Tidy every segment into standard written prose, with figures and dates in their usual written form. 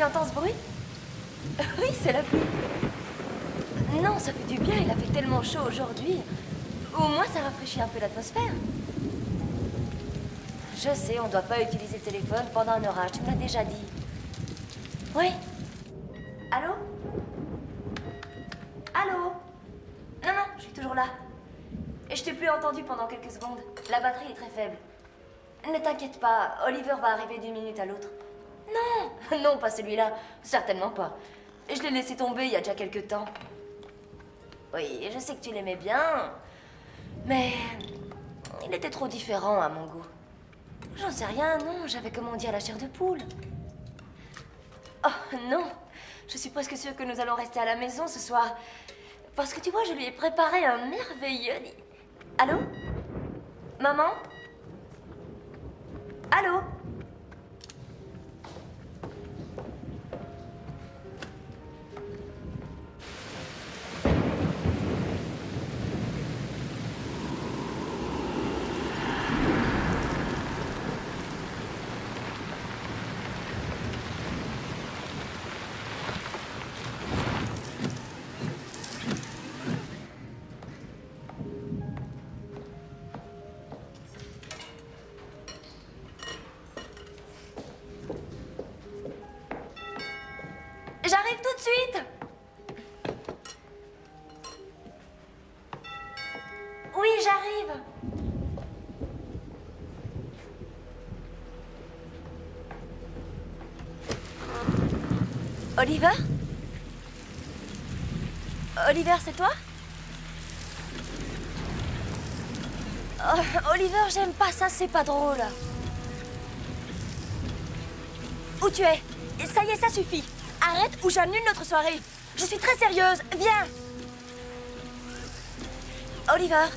Tu entends ce bruit? Oui, c'est la pluie. Non, ça fait du bien, il a fait tellement chaud aujourd'hui. Au moins, ça rafraîchit un peu l'atmosphère. Je sais, on doit pas utiliser le téléphone pendant un orage, tu me l'as déjà dit. Oui? Allô? Allô? Non, non, je suis toujours là. Et je t'ai plus entendu pendant quelques secondes. La batterie est très faible. Ne t'inquiète pas, Oliver va arriver d'une minute à l'autre. Non, non, pas celui-là. Certainement pas. Je l'ai laissé tomber il y a déjà quelques temps. Oui, je sais que tu l'aimais bien, mais il était trop différent à mon goût. J'en sais rien, non, j'avais comment dire la chair de poule. Oh, non, je suis presque sûre que nous allons rester à la maison ce soir. Parce que tu vois, je lui ai préparé un merveilleux... Allô? Maman? Allô? J'arrive tout de suite. Oui, j'arrive. Oliver? Oliver, c'est toi? Oh, Oliver, j'aime pas ça, c'est pas drôle. Où tu es? Ça y est, ça suffit. Arrête ou j'annule notre soirée. Je suis très sérieuse. Viens. Oliver.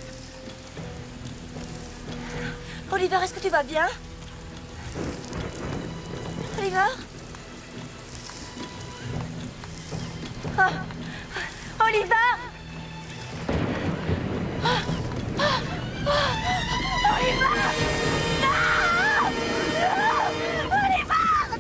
Oliver, est-ce que tu vas bien? Oliver? Oh. Oliver! Oliver! Non! Non! Oliver!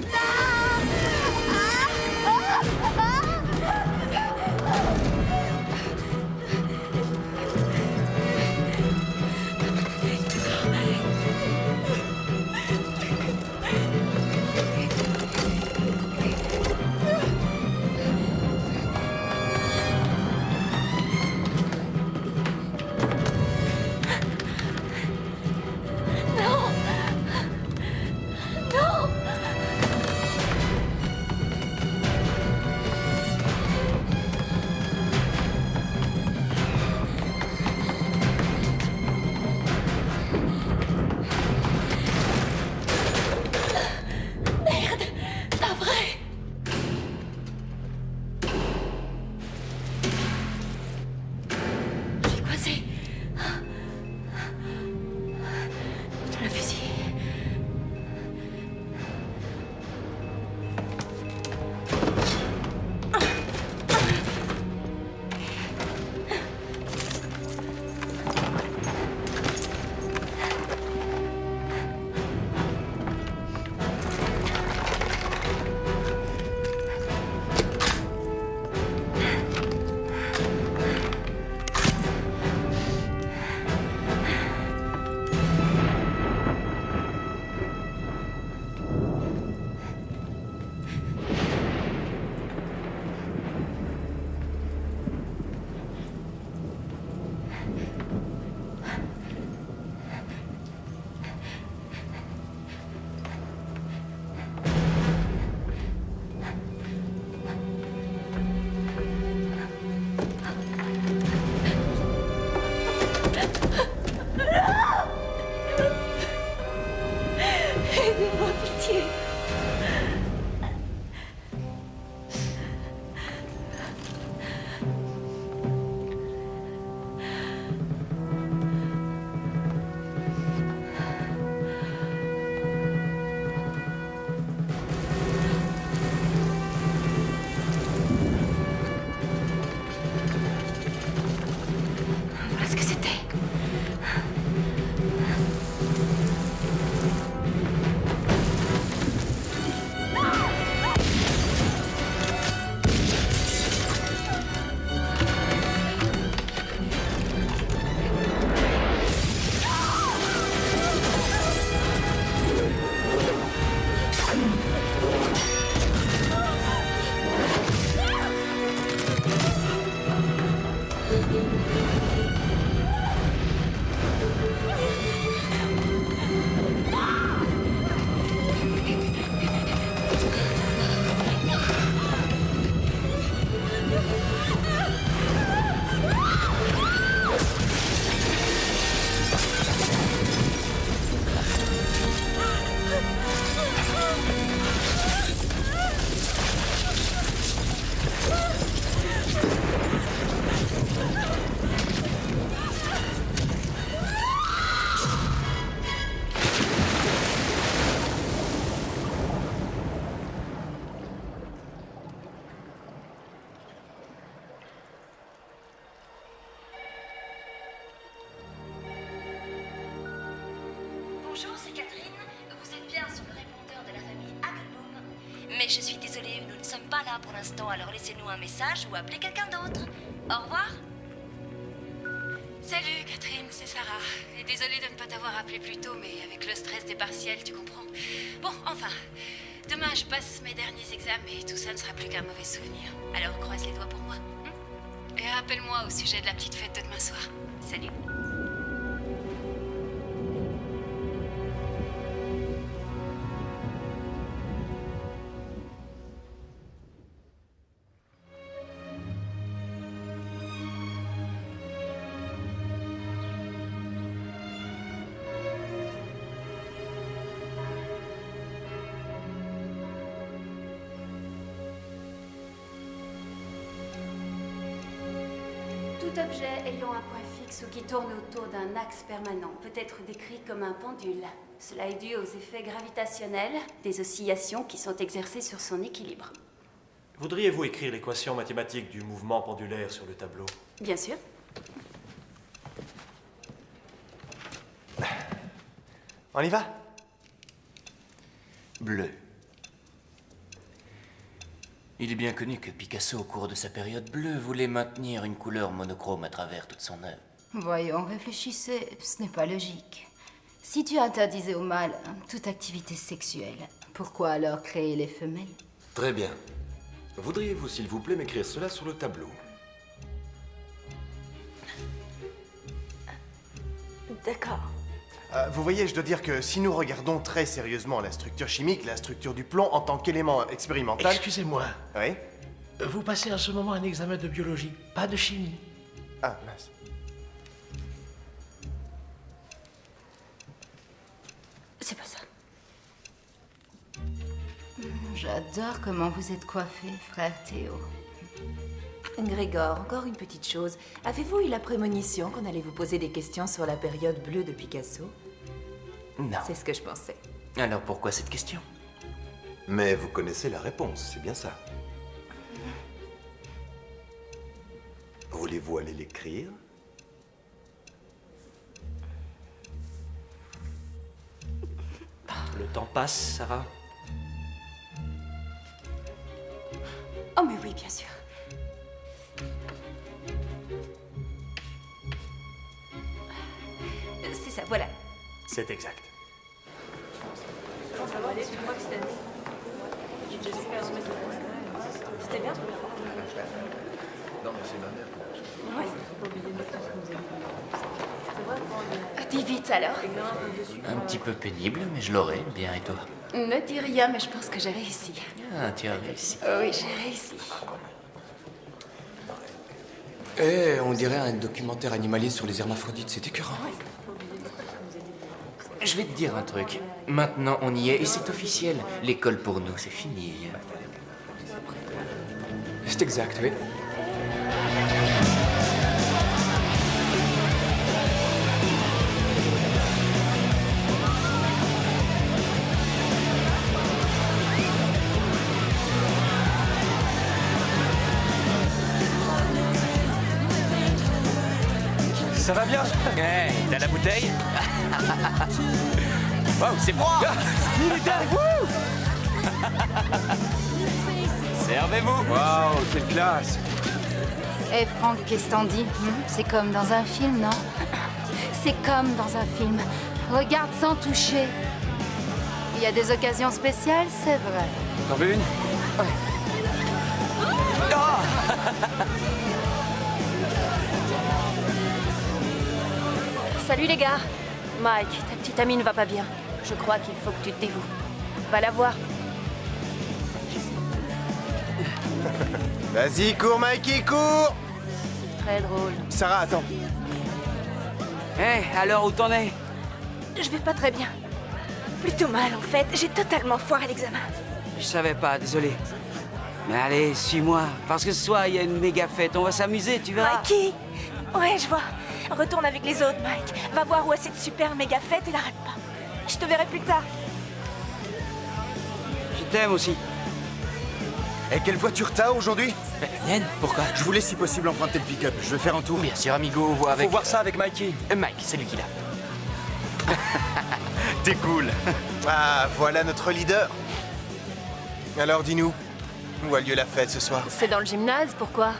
Bonjour, c'est Catherine. Vous êtes bien sur le répondeur de la famille Hagelbaum. Mais je suis désolée, nous ne sommes pas là pour l'instant, alors laissez-nous un message ou appelez quelqu'un d'autre. Au revoir. Salut Catherine, c'est Sarah. Et désolée de ne pas t'avoir appelé plus tôt, mais avec le stress des partiels, tu comprends. Bon, enfin, demain je passe mes derniers examens et tout ça ne sera plus qu'un mauvais souvenir. Alors croise les doigts pour moi. Et rappelle-moi au sujet de la petite fête de demain soir. Salut. Tout objet ayant un point fixe ou qui tourne autour d'un axe permanent peut être décrit comme un pendule. Cela est dû aux effets gravitationnels des oscillations qui sont exercées sur son équilibre. Voudriez-vous écrire l'équation mathématique du mouvement pendulaire sur le tableau? Bien sûr. On y va? Bleu. Il est bien connu que Picasso, au cours de sa période bleue, voulait maintenir une couleur monochrome à travers toute son œuvre. Voyons, réfléchissez, ce n'est pas logique. Si tu interdisais au mâle toute activité sexuelle, pourquoi alors créer les femelles? Très bien. Voudriez-vous, s'il vous plaît, m'écrire cela sur le tableau? D'accord. Vous voyez, je dois dire que si nous regardons très sérieusement la structure chimique, la structure du plomb en tant qu'élément expérimental... Excusez-moi, Oui? vous passez en ce moment un examen de biologie, pas de chimie. Ah, mince. C'est pas ça. J'adore comment vous êtes coiffé, frère Théo. Grégor, encore une petite chose. Avez-vous eu la prémonition qu'on allait vous poser des questions sur la période bleue de Picasso? Non. C'est ce que je pensais. Alors pourquoi cette question? Mais vous connaissez la réponse, c'est bien ça. Voulez-vous aller l'écrire? Le temps passe, Sarah. Oh mais oui, bien sûr. C'est ça, voilà. C'est exact. C'était bien? Dis vite alors. Un petit peu pénible, mais je l'aurai, bien, et toi? Ne dis rien, mais je pense que j'ai réussi. Ah, tu as réussi. Oh oui, j'ai réussi. Eh, on dirait un documentaire animaliste sur les hermaphrodites, c'est écœurant. Je vais te dire un truc. Maintenant, on y est, et c'est officiel. L'école pour nous, c'est fini. C'est exact, oui. Ça va bien? Hey, t'as la bouteille? Waouh, c'est froid! Militaire! Wouh! Servez-vous! Waouh, quelle classe! Eh Franck, qu'est-ce t'en dis? C'est comme dans un film, non? C'est comme dans un film. Regarde sans toucher. Il y a des occasions spéciales, c'est vrai. T'en veux une? Salut les gars. Mike, ta petite amie ne va pas bien. Je crois qu'il faut que tu te dévoues. Va la voir. Vas-y, cours, Mikey, cours! Très drôle. Sarah, attends. Hé, alors où t'en es? Je vais pas très bien. Plutôt mal, en fait. J'ai totalement foiré l'examen. Je savais pas, désolé. Mais allez, suis-moi, parce que ce soir, il y a une méga fête, on va s'amuser, tu verras. Mikey! Ouais, je vois. Retourne avec les autres, Mike. Va voir où est cette super méga fête et l'arrête pas. Je te verrai plus tard. Je t'aime aussi. Et quelle voiture t'as aujourd'hui? Mienne? Pourquoi? Je voulais si possible emprunter le pick-up. Je vais faire un tour. Bien sûr, amigo, vois avec... Faut voir ça avec Mikey. Mike, c'est lui qui l'a. T'es cool. Ah, voilà notre leader. Alors, dis-nous, où a lieu la fête ce soir? C'est dans le gymnase, pourquoi?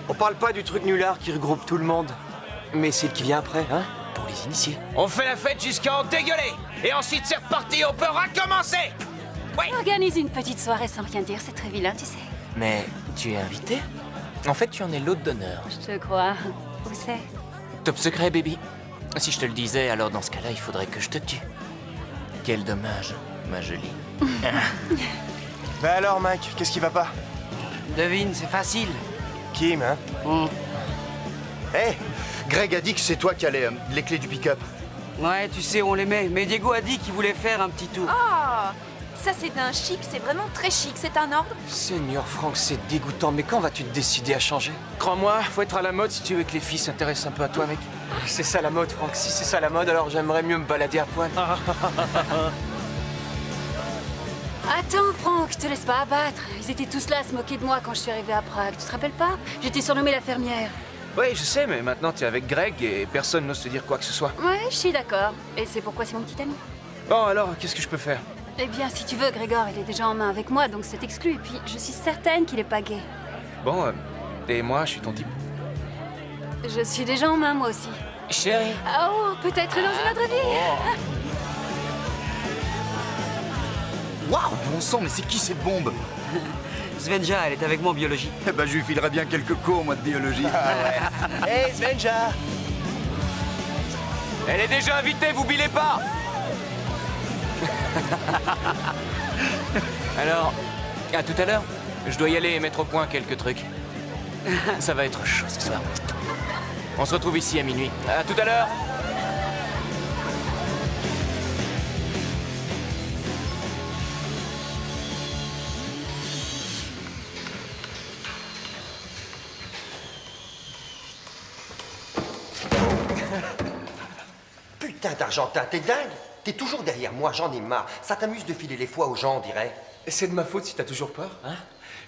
On parle pas du truc nulard qui regroupe tout le monde. Mais c'est le qui vient après, hein? Pour les initiés. On fait la fête jusqu'à en dégueuler. Et ensuite c'est reparti, on peut recommencer. Organise une petite soirée sans rien dire, c'est très vilain, tu sais. Mais tu es invité? En fait, tu en es l'hôte d'honneur. Je te crois. Où c'est? Top secret, baby. Si je te le disais, alors dans ce cas-là, il faudrait que je te tue. Quel dommage, ma jolie. Bah alors, Mike, qu'est-ce qui va pas? Devine, c'est facile. Kim, hein? Hé, Greg a dit que c'est toi qui as les clés du pick-up. Ouais, tu sais où on les met, mais Diego a dit qu'il voulait faire un petit tour. Ah! Ça, c'est un chic, c'est vraiment très chic. C'est un ordre? Seigneur Franck, c'est dégoûtant, mais quand vas-tu te décider à changer? Crois-moi, faut être à la mode si tu veux que les filles s'intéressent un peu à toi, mec. C'est ça la mode, Franck. Si c'est ça la mode, alors j'aimerais mieux me balader à poil. Attends, Franck, je te laisse pas abattre. Ils étaient tous là à se moquer de moi quand je suis arrivée à Prague. Tu te rappelles pas? J'étais surnommée la fermière. Oui, je sais, mais maintenant tu es avec Greg et personne n'ose te dire quoi que ce soit. Ouais, je suis d'accord. Et c'est pourquoi c'est mon petit ami. Bon, alors, qu'est-ce que je peux faire? Eh bien, si tu veux, Grégor, il est déjà en main avec moi, donc c'est exclu. Et puis, je suis certaine qu'il est pas gay. Bon, et moi, je suis ton type. Je suis déjà en main, moi aussi. Chérie. Oh, peut-être dans une autre vie. Waouh, bon sang, mais c'est qui cette bombe? Svenja, elle est avec moi en biologie. Eh ben, je lui filerai bien quelques cours, moi, de biologie. Hey, Svenja! Elle est déjà invitée, vous bilez pas. Alors, à tout à l'heure. Je dois y aller et mettre au point quelques trucs. Ça va être chaud ce soir. On se retrouve ici à minuit. À tout à l'heure. Putain d'Argentin, t'es dingue? T'es toujours derrière moi, j'en ai marre. Ça t'amuse de filer les fois aux gens, on dirait. C'est de ma faute si t'as toujours peur, hein?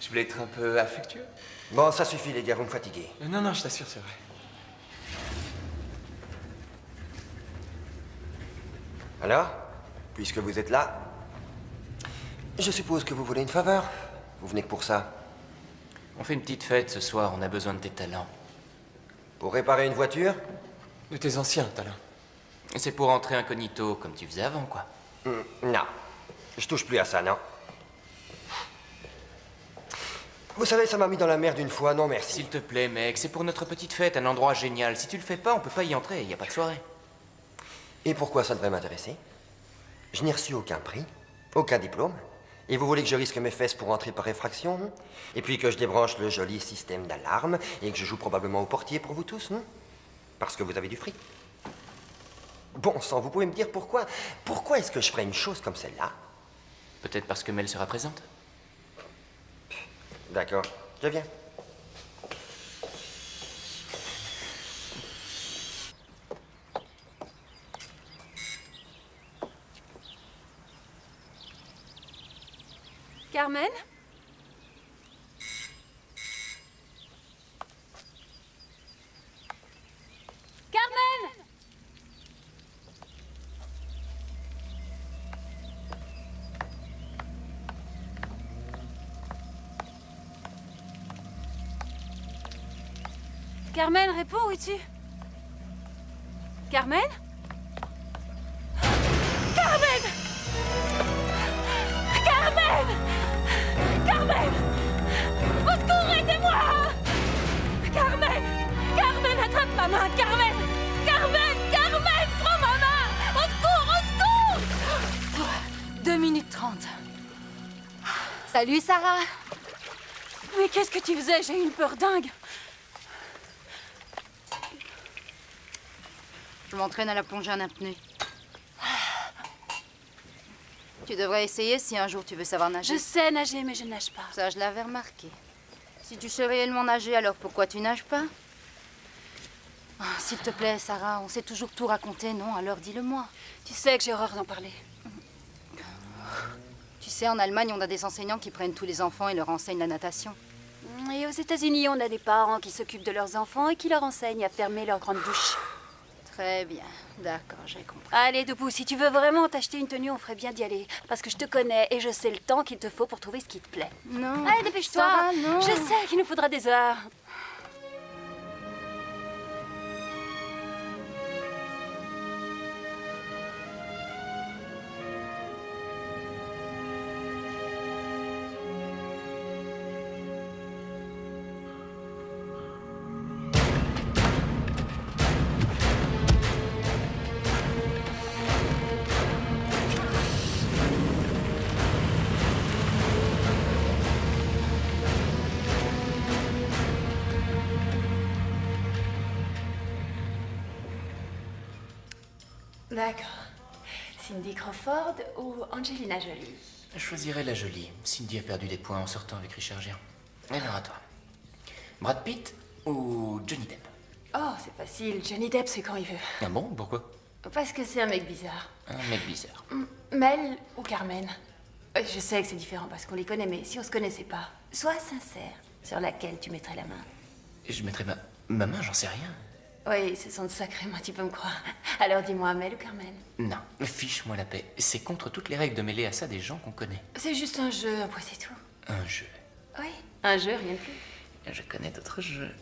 Je voulais être un peu affectueux. Bon, ça suffit les gars, vous me fatiguez. Non, non, je t'assure, c'est vrai. Alors, puisque vous êtes là, je suppose que vous voulez une faveur. Vous venez que pour ça. On fait une petite fête ce soir, on a besoin de tes talents. Pour réparer une voiture? De tes anciens talents. C'est pour entrer incognito, comme tu faisais avant, quoi. Non. Je touche plus à ça, non. Vous savez, ça m'a mis dans la merde une fois, non merci. S'il te plaît, mec, c'est pour notre petite fête, un endroit génial. Si tu le fais pas, on peut pas y entrer, y a pas de soirée. Et pourquoi ça devrait m'intéresser? Je n'ai reçu aucun prix, aucun diplôme. Et vous voulez que je risque mes fesses pour entrer par effraction, non? Et puis que je débranche le joli système d'alarme et que je joue probablement au portier pour vous tous, non? Parce que vous avez du fric. Bon sang, vous pouvez me dire pourquoi? Pourquoi est-ce que je ferais une chose comme celle-là? Peut-être parce que Mel sera présente. D'accord, je viens. Carmen? Carmen! Carmen, réponds, où es-tu? Carmen? Carmen! Carmen! Carmen! Au secours, aidez-moi! Carmen! Carmen, attrape ma main! Carmen! Carmen! Carmen! contente. Salut, Sarah. Mais qu'est-ce que tu faisais? J'ai eu une peur dingue. Je m'entraîne à la plongée en apnée. Tu devrais essayer si un jour tu veux savoir nager. Je sais nager, mais je nage pas. Ça, je l'avais remarqué. Si tu sais réellement nager, alors pourquoi tu nages pas? Ah, s'il te plaît, Sarah, on sait toujours tout raconter, non? Alors dis-le-moi. Tu sais que j'ai horreur d'en parler. Tu sais, en Allemagne, on a des enseignants qui prennent tous les enfants et leur enseignent la natation. Et aux États-Unis, on a des parents qui s'occupent de leurs enfants et qui leur enseignent à fermer leur grande bouche. Très bien. D'accord, j'ai compris. Allez, debout, si tu veux vraiment t'acheter une tenue, on ferait bien d'y aller. Parce que je te connais et je sais le temps qu'il te faut pour trouver ce qui te plaît. Non. Allez, dépêche-toi. Sarah, non. Je sais qu'il nous faudra des heures. D'accord. Cindy Crawford ou Angelina Jolie? Je choisirais la jolie. Cindy a perdu des points en sortant avec Richard Gere. Alors à toi. Brad Pitt ou Johnny Depp? Oh, c'est facile. Johnny Depp, c'est quand il veut. Ah bon? Pourquoi? Parce que c'est un mec bizarre. Un mec bizarre. Mel ou Carmen? Je sais que c'est différent parce qu'on les connaît, mais si on se connaissait pas, sois sincère. Sur laquelle tu mettrais la main? Je mettrais ma main, j'en sais rien. Oui, ce sont de sacrés mots, tu peux me croire. Alors dis-moi, Mel ou Carmen? Non, fiche-moi la paix. C'est contre toutes les règles de mêler à ça des gens qu'on connaît. C'est juste un jeu, après c'est tout. Un jeu. Oui, un jeu, rien de plus. Je connais d'autres jeux.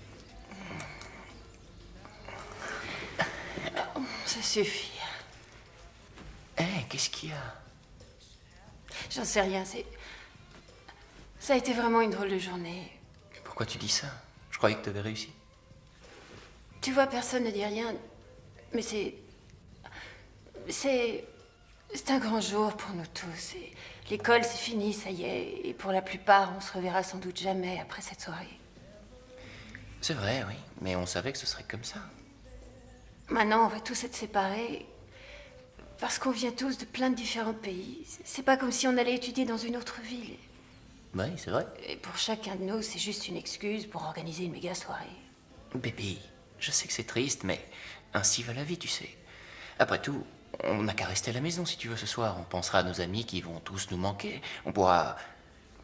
Oh, ça suffit. Qu'est-ce qu'il y a? J'en sais rien, ça a été vraiment une drôle de journée. Pourquoi tu dis ça? Je croyais que tu avais réussi. Tu vois, personne ne dit rien, mais c'est un grand jour pour nous tous. Et l'école, c'est fini, ça y est. Et pour la plupart, on se reverra sans doute jamais après cette soirée. C'est vrai, oui. Mais on savait que ce serait comme ça. Maintenant, on va tous être séparés parce qu'on vient tous de plein de différents pays. C'est pas comme si on allait étudier dans une autre ville. Oui, c'est vrai. Et pour chacun de nous, c'est juste une excuse pour organiser une méga soirée. Bébé, je sais que c'est triste, mais ainsi va la vie, tu sais. Après tout, on n'a qu'à rester à la maison si tu veux ce soir. On pensera à nos amis qui vont tous nous manquer. On pourra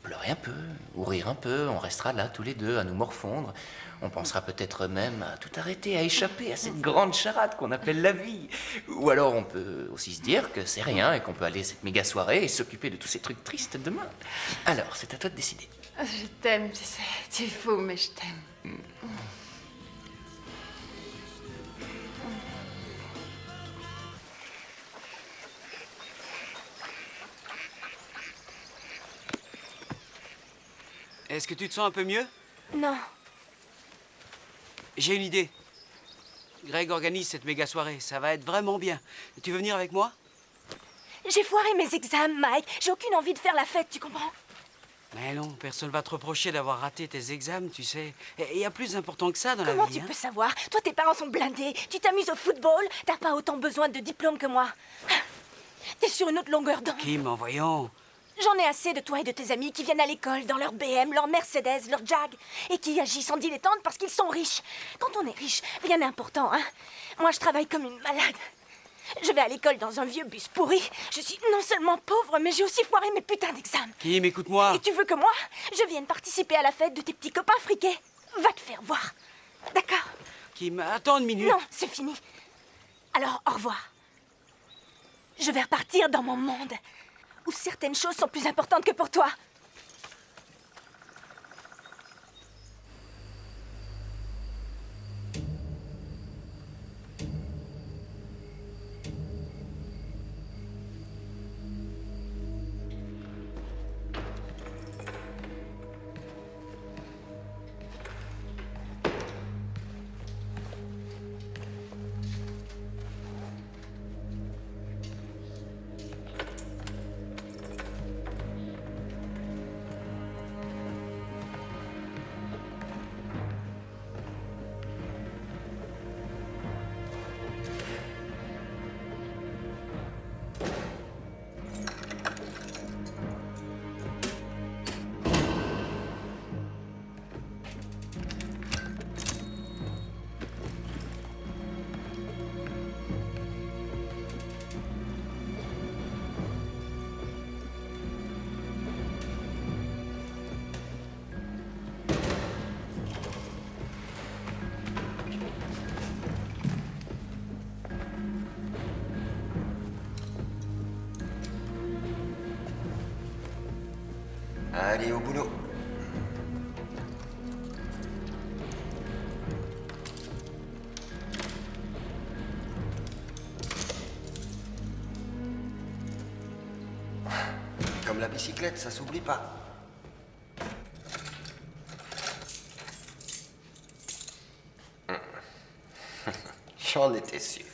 pleurer un peu, ou rire un peu. On restera là tous les deux à nous morfondre. On pensera peut-être même à tout arrêter, à échapper à cette grande charade qu'on appelle la vie. Ou alors on peut aussi se dire que c'est rien et qu'on peut aller à cette méga soirée et s'occuper de tous ces trucs tristes demain. Alors, c'est à toi de décider. Je t'aime, tu sais. Tu es fou, mais je t'aime. Est-ce que tu te sens un peu mieux? Non. J'ai une idée. Greg organise cette méga soirée. Ça va être vraiment bien. Tu veux venir avec moi? J'ai foiré mes examens, Mike. J'ai aucune envie de faire la fête, tu comprends? Mais non, personne va te reprocher d'avoir raté tes examens, tu sais. Il y a plus important que ça dans Comment la vie. tu peux savoir? Toi, tes parents sont blindés. Tu t'amuses au football. T'as pas autant besoin de diplôme que moi. T'es sur une autre longueur d'onde. Kim, en voyant. J'en ai assez de toi et de tes amis qui viennent à l'école dans leur BM, leur Mercedes, leur Jag, et qui agissent en dilettante parce qu'ils sont riches. Quand on est riche, rien n'est important, hein? Moi, je travaille comme une malade. Je vais à l'école dans un vieux bus pourri. Je suis non seulement pauvre, mais j'ai aussi foiré mes putains d'examens. Kim, écoute-moi. Et tu veux que moi, je vienne participer à la fête de tes petits copains friqués? Va te faire voir. D'accord? Kim, attends une minute. Non, c'est fini. Alors, au revoir. Je vais repartir dans mon monde, où certaines choses sont plus importantes que pour toi. Allez, au boulot. Comme la bicyclette, ça s'oublie pas. J'en étais sûr.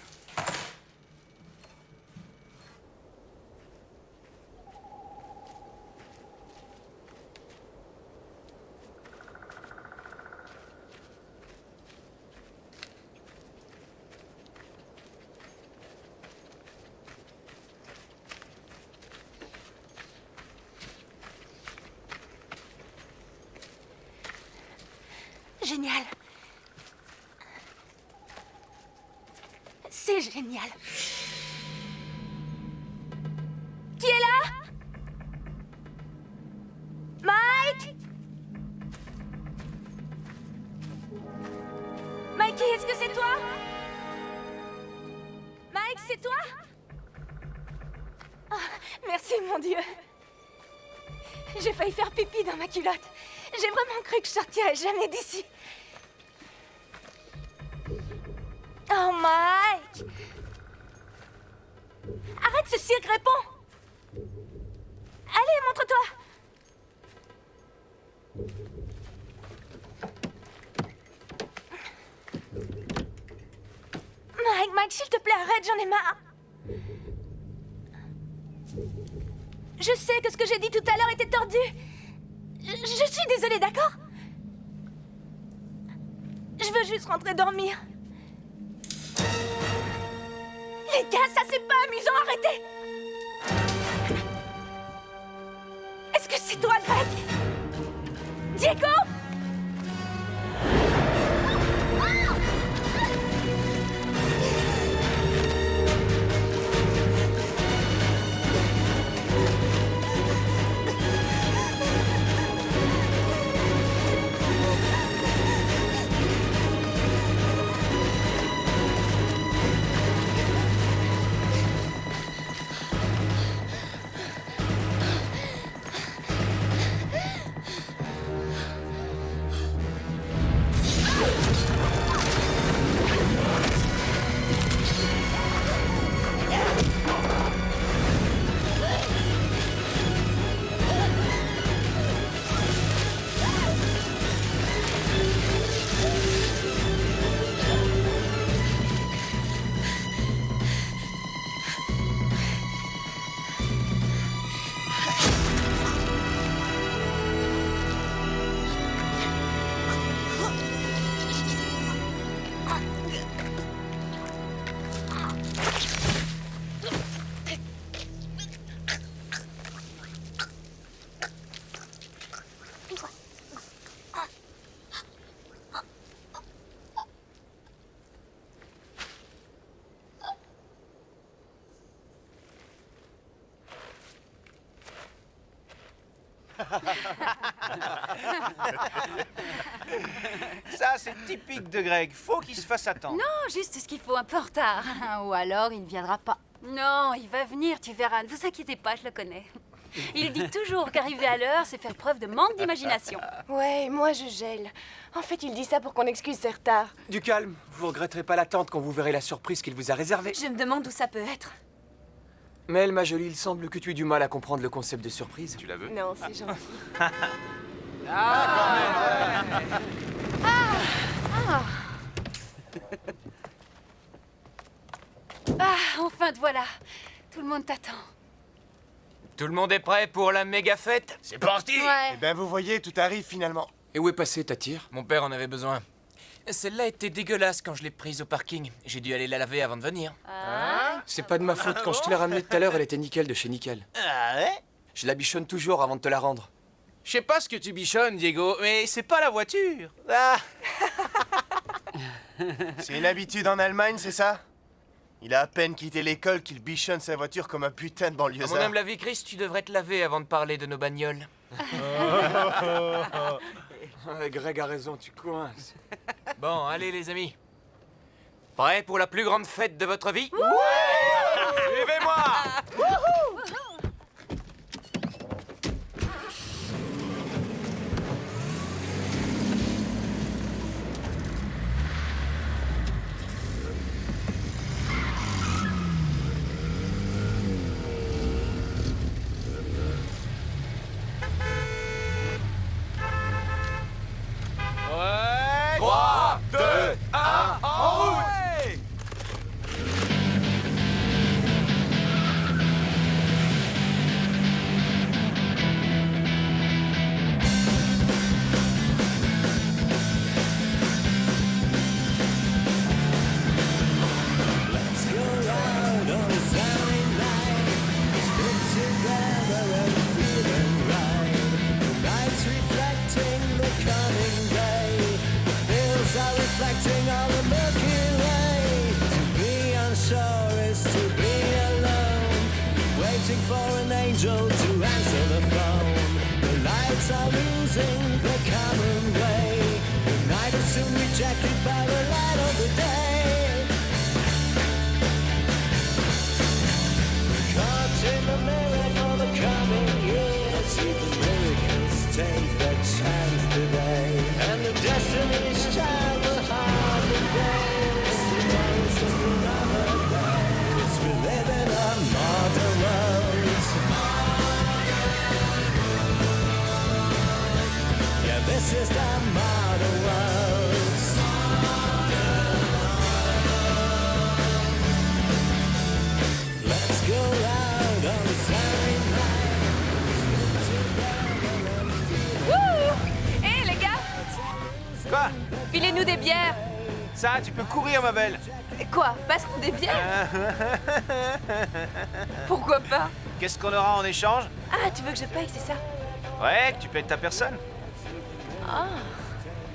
Génial. C'est génial. Qui est là? Mike? Mikey, est-ce que c'est toi? Mike, c'est toi? Oh, merci, mon Dieu. J'ai failli faire pipi dans ma culotte. J'ai vraiment cru que je sortirais jamais d'ici. Oh, Mike! Arrête ce cirque, réponds! Allez, montre-toi! Mike, s'il te plaît, arrête, j'en ai marre! Je sais que ce que j'ai dit tout à l'heure était tordu. Je suis désolée, d'accord? Je veux juste rentrer dormir. Les gars, ça c'est pas amusant, arrêtez! Est-ce que c'est toi, Greg? Diego? Ça, c'est typique de Greg. Faut qu'il se fasse attendre. Non, juste ce qu'il faut, un peu en retard. Ou alors, il ne viendra pas. Non, il va venir, tu verras. Ne vous inquiétez pas, je le connais. Il dit toujours qu'arriver à l'heure, c'est faire preuve de manque d'imagination. Ouais, moi je gèle. En fait, il dit ça pour qu'on excuse ses retards. Du calme. Vous regretterez pas l'attente quand vous verrez la surprise qu'il vous a réservée. Je me demande où ça peut être. Mel, ma jolie, il semble que tu aies du mal à comprendre le concept de surprise. Tu la veux? Non, c'est gentil. Enfin te voilà. Tout le monde t'attend. Tout le monde est prêt pour la méga fête? C'est parti! Eh ben, vous voyez, tout arrive finalement. Et où est passé ta tire? Mon père en avait besoin. Celle-là était dégueulasse quand je l'ai prise au parking. J'ai dû aller la laver avant de venir. C'est pas de ma faute. Quand je te l'ai ramenée tout à l'heure, elle était nickel de chez Nickel. Ah ouais? Je la bichonne toujours avant de te la rendre. Je sais pas ce que tu bichonnes, Diego, mais c'est pas la voiture. Ah! C'est une habitude en Allemagne, c'est ça? Il a à peine quitté l'école qu'il bichonne sa voiture comme un putain de À mon banlieusard. humble avis, Chris, tu devrais te laver avant de parler de nos bagnoles. Greg a raison, tu coinces. Bon, allez les amis. Prêts pour la plus grande fête de votre vie? Suivez-moi! Joe to answer the phone. The lights are losing the common way. The night is soon rejected by the light of the day. Caught in the miracle of the coming years. See the miracles take their chance today. And the destiny's child will hide the days. Tomorrow's just another day. We live in a modern world. Yeah, this is the modern world. Let's go out on the Saturday Wouh! Hé les gars! Quoi? Filez-nous des bières! Ça, tu peux courir, ma belle. Quoi? Passe-nous des bières? Pourquoi pas? Qu'est-ce qu'on aura en échange? Ah, tu veux que je paye, c'est ça? Ouais, que tu payes ta personne. Ah.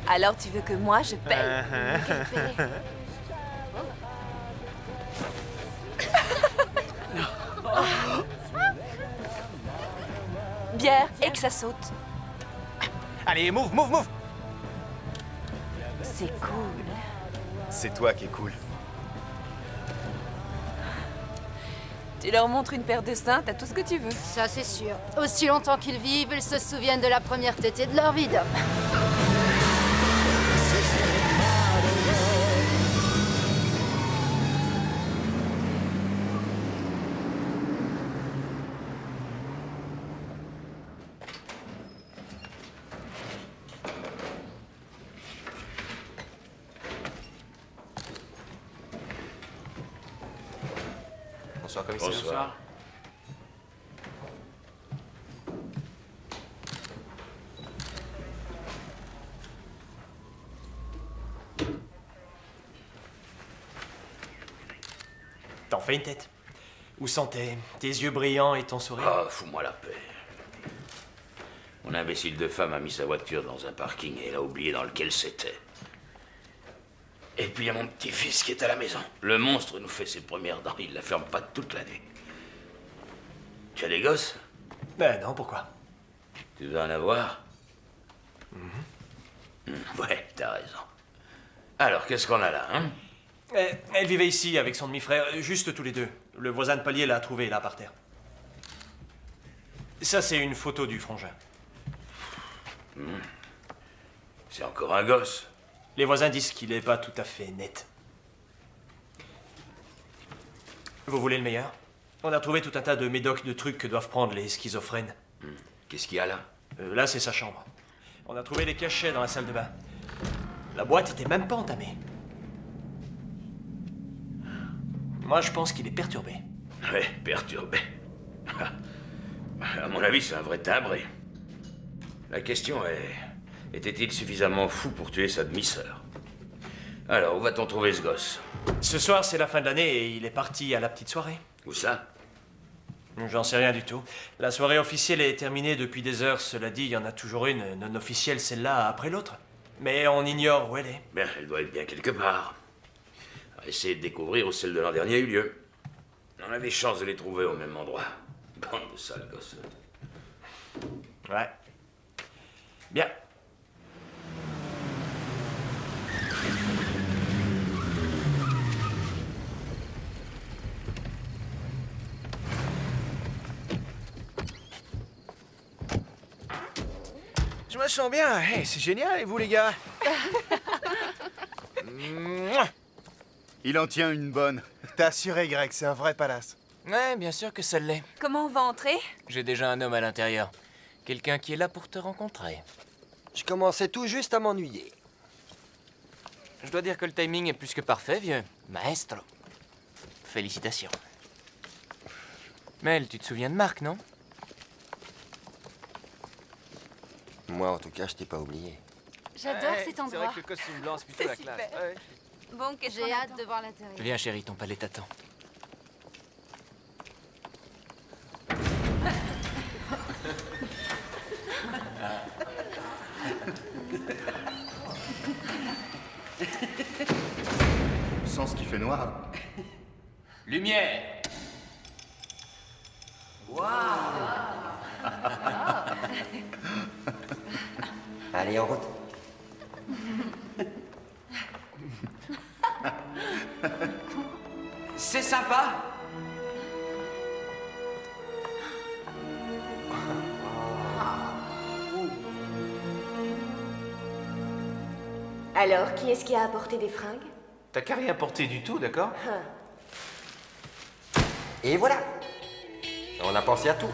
Alors tu veux que moi je paye? Bière et que ça saute. Allez, move, move, move. C'est cool. C'est toi qui es cool. Tu leur montres une paire de seins, t'as tout ce que tu veux. Ça, c'est sûr. Aussi longtemps qu'ils vivent, ils se souviennent de la première tétée de leur vie d'homme. Bonsoir, commissaire. Bonsoir. T'en fais une tête. Où sont tes yeux brillants et ton sourire? Ah, fous-moi la paix. Mon imbécile de femme a mis sa voiture dans un parking et elle a oublié dans lequel c'était. Et puis il y a mon petit-fils qui est à la maison. Le monstre nous fait ses premières dents, il la ferme pas toute l'année. Tu as des gosses? Ben non, pourquoi? Tu veux en avoir? Ouais, t'as raison. Alors, qu'est-ce qu'on a là, hein? Elle vivait ici avec son demi-frère, juste tous les deux. Le voisin de palier l'a trouvée là par terre. Ça, c'est une photo du frangin. C'est encore un gosse. Les voisins disent qu'il est pas tout à fait net. Vous voulez le meilleur? On a trouvé tout un tas de médocs de trucs que doivent prendre les schizophrènes. Qu'est-ce qu'il y a là? Là, c'est sa chambre. On a trouvé des cachets dans la salle de bain. La boîte était même pas entamée. Moi, je pense qu'il est perturbé. Ouais, perturbé. À mon avis, c'est un vrai timbré. La question est... était-il suffisamment fou pour tuer sa demi-sœur? Alors, où va-t-on trouver ce gosse? Ce soir, c'est la fin de l'année et il est parti à la petite soirée. Où ça? J'en sais rien du tout. La soirée officielle est terminée depuis des heures. Cela dit, il y en a toujours une non officielle, celle-là, après l'autre. Mais on ignore où elle est. Bien, elle doit être bien quelque part. On va essayer de découvrir où celle de l'an dernier a eu lieu. On a des chances de les trouver au même endroit. Bande de sales gosses. Ouais. Bien. Je me sens bien. Hey, c'est génial, et vous, les gars? Il en tient une bonne. T'es assuré, Greg, c'est un vrai palace. Ouais, bien sûr que ça l'est. Comment on va entrer? J'ai déjà un homme à l'intérieur. Quelqu'un qui est là pour te rencontrer. Je commençais tout juste à m'ennuyer. Je dois dire que le timing est plus que parfait, vieux. Maestro. Félicitations. Mel, tu te souviens de Marc, non? Moi, en tout cas, je t'ai pas oublié. J'adore cet C'est vrai endroit. que le costume blanc, c'est plutôt C'est la classe. super. Ouais. Bon, qu'est-ce qu'on J'ai hâte attend? de voir l'intérieur. Viens, chérie, ton palais t'attend. Sans ce qui fait noir. Lumière! Allez, en route. C'est sympa. Alors, qui est-ce qui a apporté des fringues? T'as qu'à rien porter du tout, d'accord? Et voilà. On a pensé à tout.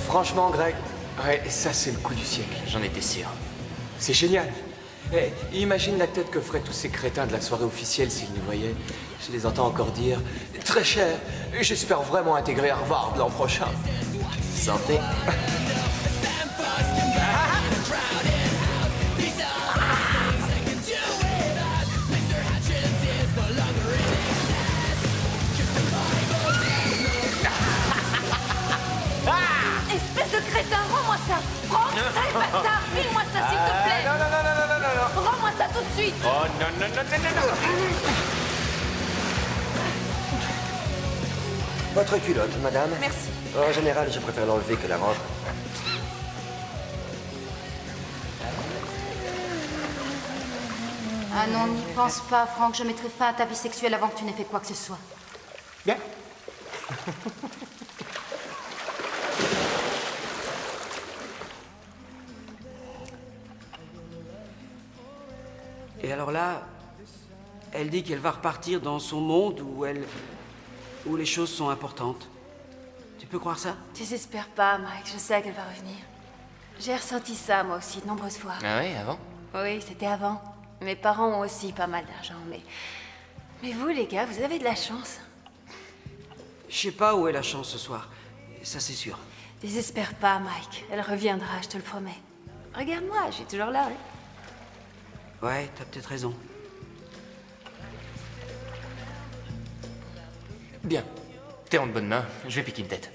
Franchement, Greg, ouais, ça c'est le coup du siècle. J'en étais sûr. C'est génial. Eh, imagine la tête que feraient tous ces crétins de la soirée officielle s'ils nous voyaient. Je les entends encore dire « Très cher, j'espère vraiment intégrer Harvard l'an prochain. » Santé. Espèce de crétin, rends-moi ça! Franck, sale bâtard! File-moi ça, s'il te plaît! Non, non, non, non, non, non, non. Rends-moi ça tout de suite! Oh non, non, non, non, non, non. Votre culotte, madame. Merci. En général, je préfère l'enlever que la rendre. Ah non, n'y pense pas, Franck. Je mettrai fin à ta vie sexuelle avant que tu n'aies fait quoi que ce soit. Bien. Et alors là, elle dit qu'elle va repartir dans son monde où les choses sont importantes. Tu peux croire ça? Désespère pas, Mike. Je sais qu'elle va revenir. J'ai ressenti ça, moi aussi, de nombreuses fois. Ah oui, avant? Oui, c'était avant. Mes parents ont aussi pas mal d'argent, mais vous, les gars, vous avez de la chance. Je sais pas où est la chance ce soir. Ça, c'est sûr. Désespère pas, Mike. Elle reviendra, je te le promets. Regarde-moi, je suis toujours là. Hein. Ouais, t'as peut-être raison. Bien. T'es en de bonnes mains. Je vais piquer une tête.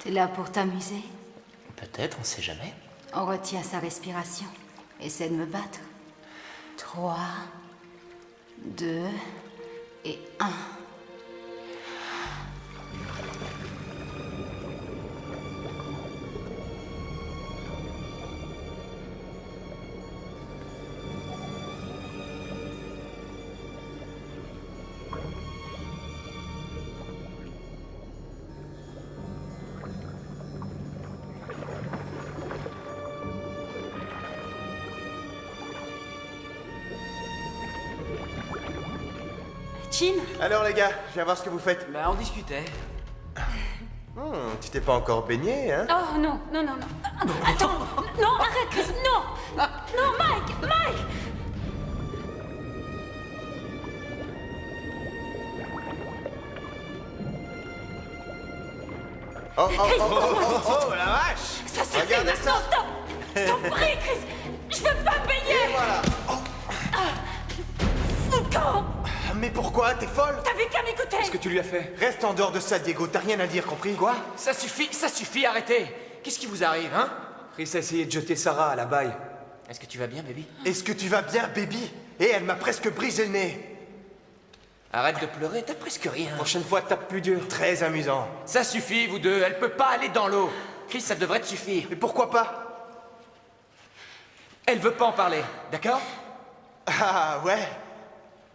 T'es là pour t'amuser? Peut-être, on sait jamais. On retient sa respiration. Essaie de me battre. 3, 2 et 1. Chin? Alors les gars, je viens voir ce que vous faites. Bah, on discutait. Tu t'es pas encore baigné, hein? Oh non, non, non, non. Attends! Non, arrête, Chris, non! Non, Mike! Mike! Oh, oh, Chris, oh, oh, pose-moi oh, tout de suite. oh, la vache! Ça suffit Regardez maintenant, ça. stop! Je t'en prie, Chris! Je veux pas payer! Et voilà! Foucault! Mais pourquoi? T'es folle? T'avais qu'à m'écouter! Qu'est-ce que tu lui as fait? Reste en dehors de ça, Diego, t'as rien à dire, compris? Quoi? Ça suffit, arrêtez! Qu'est-ce qui vous arrive, hein? Chris a essayé de jeter Sarah à la baille. Est-ce que tu vas bien, baby? Est-ce que tu vas bien, baby? Et elle m'a presque brisé le nez. Arrête de pleurer, t'as presque rien. Prochaine fois, tape plus dur. Très amusant. Ça suffit, vous deux, elle peut pas aller dans l'eau. Chris, ça devrait te suffire. Mais pourquoi pas? Elle veut pas en parler, d'accord? Ah ouais?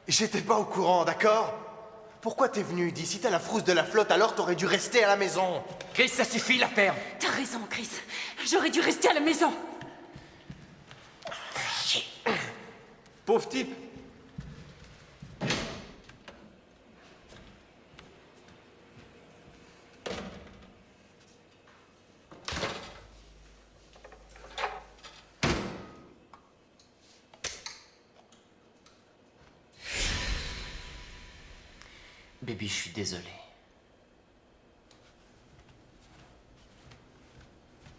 J'étais pas au courant, d'accord? Pourquoi t'es venu? Dis, si t'as la frousse de la flotte, alors t'aurais dû rester à la maison. Chris, ça suffit, la ferme. T'as raison, Chris. J'aurais dû rester à la maison. Pauvre type. Baby, je suis désolé.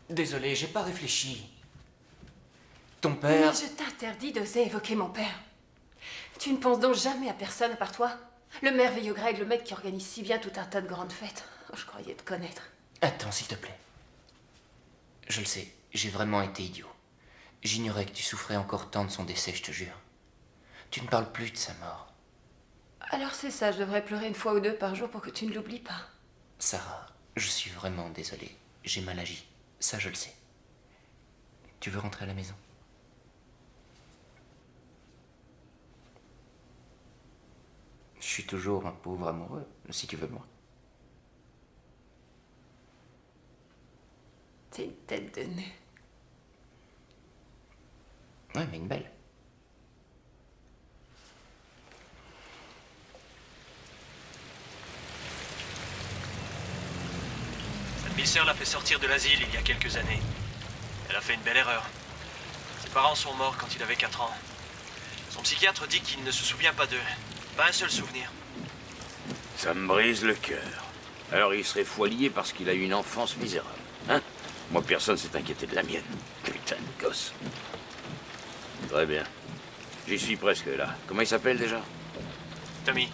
Désolé, j'ai pas réfléchi. Ton père... Mais je t'interdis d'oser évoquer mon père. Tu ne penses donc jamais à personne à part toi? Le merveilleux Greg, le mec qui organise si bien tout un tas de grandes fêtes. Oh, je croyais te connaître. Attends, s'il te plaît. Je le sais, j'ai vraiment été idiot. J'ignorais que tu souffrais encore tant de son décès, je te jure. Tu ne parles plus de sa mort. Alors c'est ça, je devrais pleurer une fois ou deux par jour pour que tu ne l'oublies pas. Sarah, je suis vraiment désolé. J'ai mal agi. Ça, je le sais. Tu veux rentrer à la maison? Je suis toujours un pauvre amoureux, si tu veux de moi. T'es une tête de nez. Ouais, mais une belle. Sa demi-sœur l'a fait sortir de l'asile il y a quelques années. Elle a fait une belle erreur. Ses parents sont morts quand il avait 4 ans. Son psychiatre dit qu'il ne se souvient pas d'eux. Pas un seul souvenir. Ça me brise le cœur. Alors il serait foilier parce qu'il a eu une enfance misérable, hein? Moi, personne s'est inquiété de la mienne. Putain de gosse. Très bien. J'y suis presque là. Comment il s'appelle déjà? Tommy.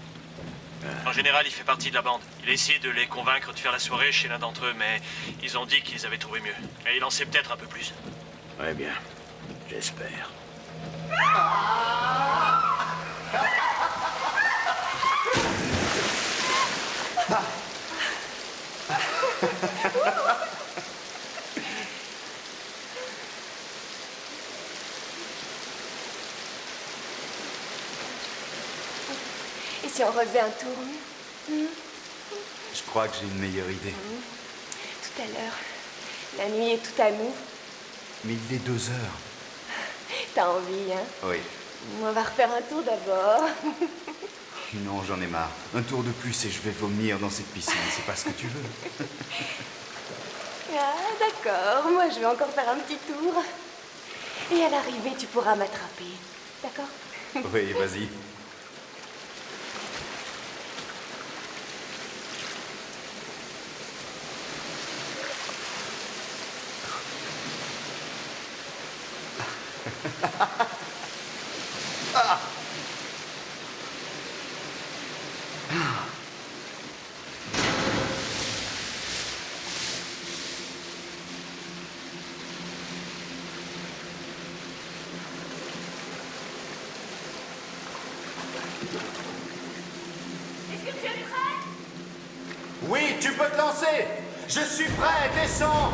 En général, il fait partie de la bande. Il a essayé de les convaincre de faire la soirée chez l'un d'entre eux, mais ils ont dit qu'ils avaient trouvé mieux. Mais il en sait peut-être un peu plus. Très bien. J'espère. Et si on refaisait un tour? Je crois que j'ai une meilleure idée. Tout à l'heure. La nuit est tout à nous. Mais il est 2 heures. T'as envie, hein? Oui. On va refaire un tour d'abord. Non, j'en ai marre. Un tour de plus et je vais vomir dans cette piscine. C'est pas ce que tu veux. Ah, d'accord. Moi, je vais encore faire un petit tour. Et à l'arrivée, tu pourras m'attraper. D'accord? Oui, vas-y. Est-ce que tu es prêt? Oui, tu peux te lancer. Je suis prêt, descends.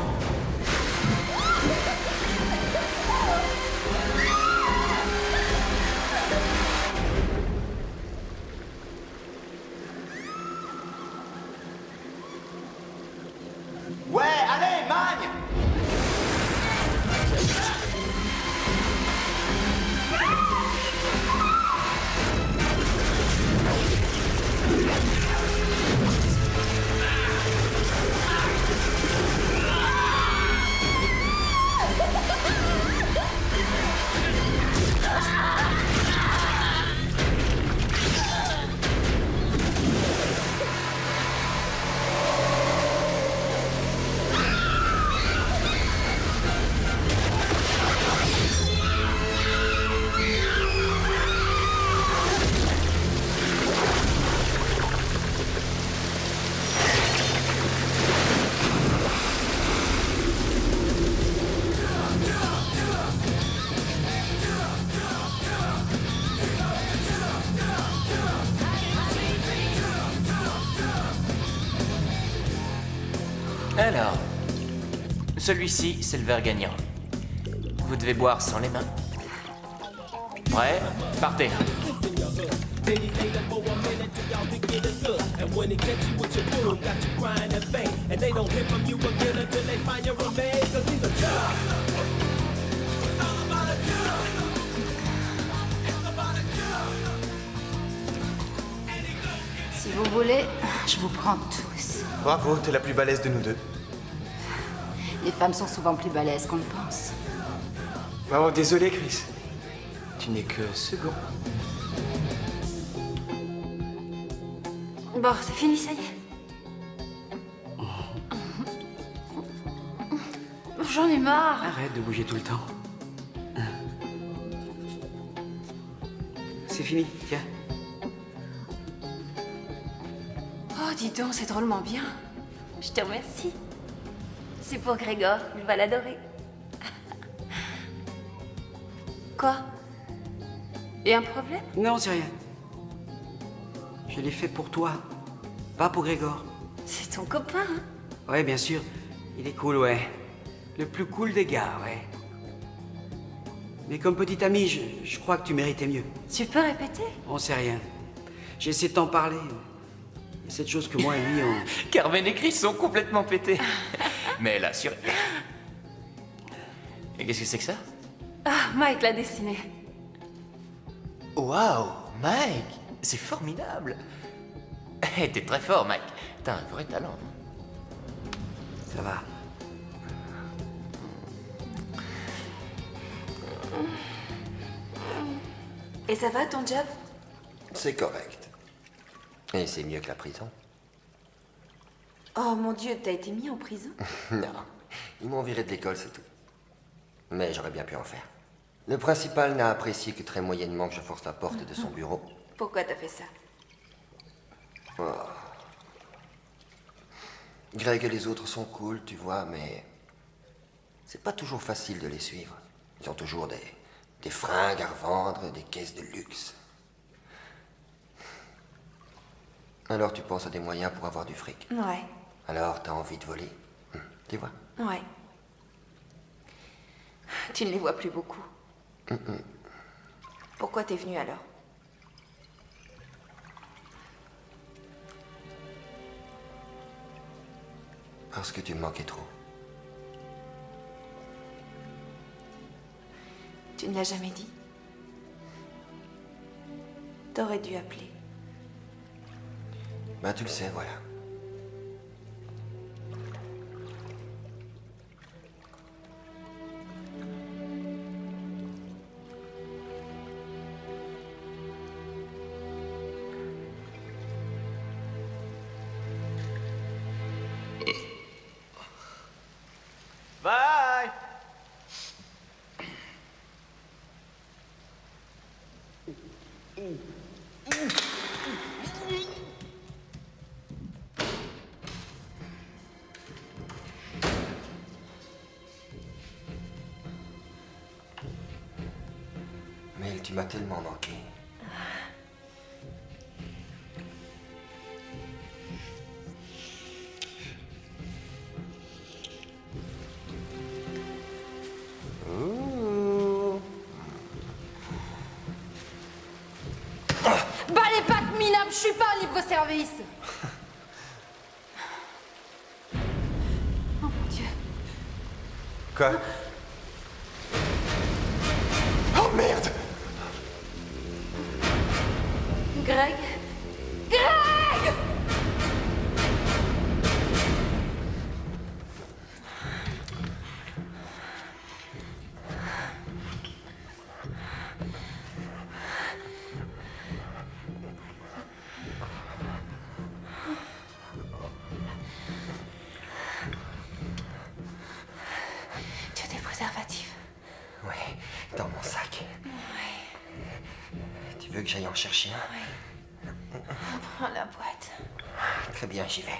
Ouais, allez, magne. Celui-ci, c'est le verre gagnant. Vous devez boire sans les mains. Prêt? Partez. Si vous voulez, je vous prends tous. Bravo, t'es la plus balèze de nous deux. Les femmes sont souvent plus balèzes qu'on le pense. Oh, désolé, Chris. Tu n'es que second. Bon, c'est fini, ça y est. J'en ai marre. Arrête de bouger tout le temps. C'est fini, tiens. Oh, dis donc, c'est drôlement bien. Je te remercie. C'est pour Grégor, il va l'adorer. Quoi? Et un problème? Non, c'est rien. Je l'ai fait pour toi, pas pour Grégor. C'est ton copain, hein? Ouais, bien sûr. Il est cool, ouais. Le plus cool des gars, ouais. Mais comme petit ami, je crois que tu méritais mieux. Tu peux répéter? On sait rien. J'ai essayé de t'en parler. Il y a cette chose que moi et lui, on... Carmen et Chris sont complètement pétés. Mais elle a assuré. Et qu'est-ce que c'est que ça? Ah, Mike l'a dessiné. Waouh, Mike, c'est formidable. T'es très fort, Mike. T'as un vrai talent. Ça va. Et ça va, ton job? C'est correct. Et c'est mieux que la prison. Oh mon Dieu, t'as été mis en prison? Non, ils m'ont viré de l'école, c'est tout. Mais j'aurais bien pu en faire. Le principal n'a apprécié que très moyennement que je force la porte de son bureau. Pourquoi t'as fait ça? Oh. Greg et les autres sont cool, tu vois, mais c'est pas toujours facile de les suivre. Ils ont toujours des fringues à revendre, des caisses de luxe. Alors tu penses à des moyens pour avoir du fric. Ouais. Alors t'as envie de voler. Tu vois? Ouais. Tu ne les vois plus beaucoup. Pourquoi t'es venu alors? Parce que tu me manquais trop. Tu ne l'as jamais dit. T'aurais dû appeler. Ben tu le sais, voilà. Bye. Mel, tu m'as tellement manqué. Bah les pattes minables, je suis pas un libre-service. Oh mon Dieu. Quoi? Oh merde! Greg? Greg! Tu as des préservatifs? Ouais, dans mon sac. Tu veux que j'aille en chercher un? Prends la boîte. Très bien, j'y vais.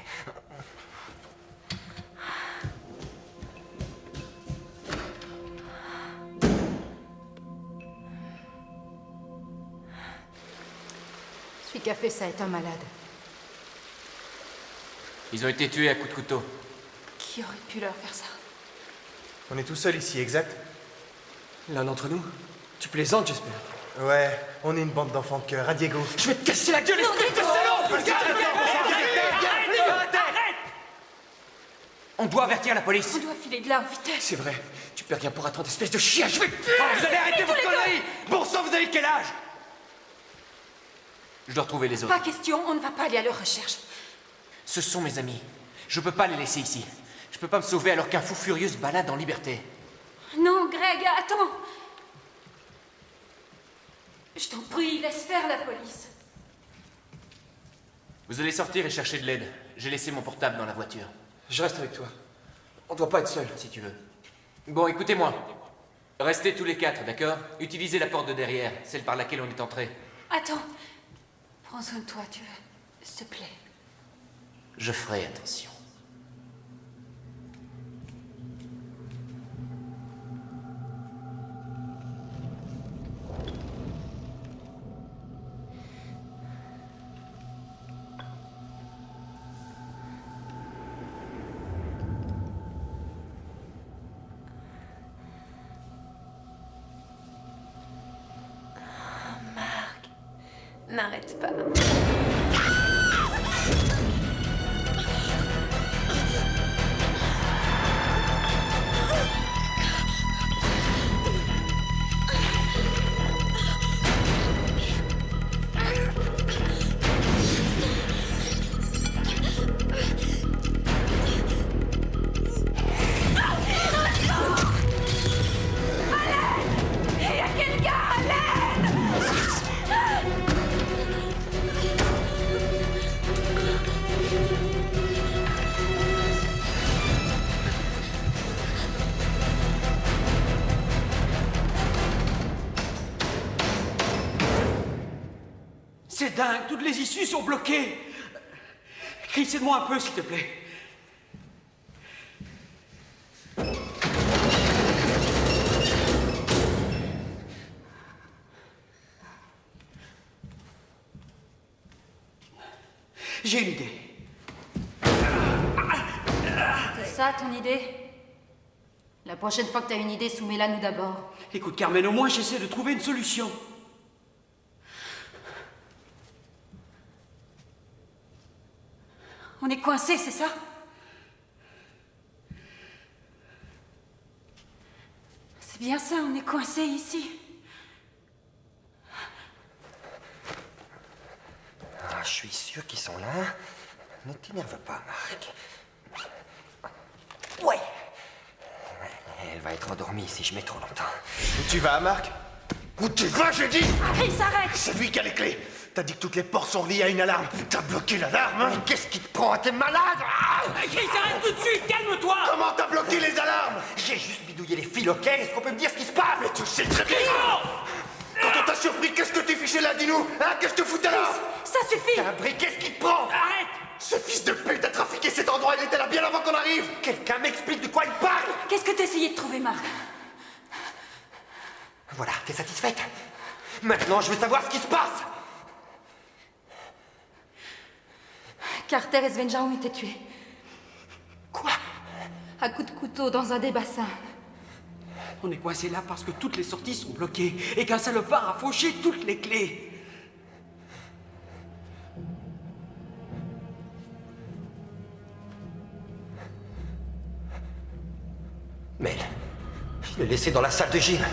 Celui qui a fait ça est un malade. Ils ont été tués à coups de couteau. Qui aurait pu leur faire ça? On est tout seul ici, exact? L'un d'entre nous? Tu plaisantes, j'espère. Ouais, on est une bande d'enfants de cœur, à Diego. Je vais te casser la gueule, espèce de salaud! Arrête! On doit avertir la police. On doit filer de là en vitesse. C'est vrai, tu perds rien pour attendre, espèce de chien, je vais te tuer! Vous allez arrêter vos conneries! Bon sang, vous avez quel âge? Je dois retrouver les autres. Pas question, on ne va pas aller à leur recherche. Ce sont mes amis. Je peux pas les laisser ici. Je peux pas me sauver alors qu'un fou furieux se balade en liberté. Non, Greg, attends. Je t'en prie, laisse faire la police. Vous allez sortir et chercher de l'aide. J'ai laissé mon portable dans la voiture. Je reste avec toi. On doit pas être seul. Si tu veux. Bon, écoutez-moi. Restez tous les quatre, d'accord? Utilisez la porte de derrière, celle par laquelle on est entré. Attends. Prends soin de toi, tu veux. S'il te plaît. Je ferai attention. N'arrête pas. C'est dingue, toutes les issues sont bloquées. Chris, aide-moi un peu, s'il te plaît. J'ai une idée. C'est ça ton idée? La prochaine fois que t'as une idée, soumets-la nous d'abord. Écoute, Carmen, au moins j'essaie de trouver une solution. On est coincés, c'est ça? C'est bien ça, on est coincés ici. Ah, je suis sûr qu'ils sont là. Ne t'énerve pas, Marc. Ouais. Elle va être endormie si je mets trop longtemps. Où tu vas, Marc? Où tu vas, je dis? Chris, arrête! C'est lui qui a les clés. T'as dit que toutes les portes sont reliées à une alarme. T'as bloqué l'alarme, hein? Mais qu'est-ce qui te prend? T'es malade? Chris, arrête tout de suite, calme-toi! Comment t'as bloqué les alarmes? J'ai juste bidouillé les fils, ok? Est-ce qu'on peut me dire ce qui se passe? Mais tu sais très bien! Quand on t'a surpris, qu'est-ce que tu fichais là, dis-nous? Hein? Qu'est-ce que tu foutais là? Ça suffit! T'as un brick, qu'est-ce qui te prend? Arrête! Ce fils de pute a trafiqué cet endroit, il était là bien avant qu'on arrive! Quelqu'un m'explique de quoi il parle? Qu'est-ce que t'essayais de trouver, Marc? Voilà, t'es satisfaite? Maintenant, je veux savoir ce qui se passe! Carter et Svenja ont été tués. Quoi? À coups de couteau dans un des bassins. On est coincés là parce que toutes les sorties sont bloquées et qu'un salopard a fauché toutes les clés. Mel, je l'ai laissé dans la salle de gym.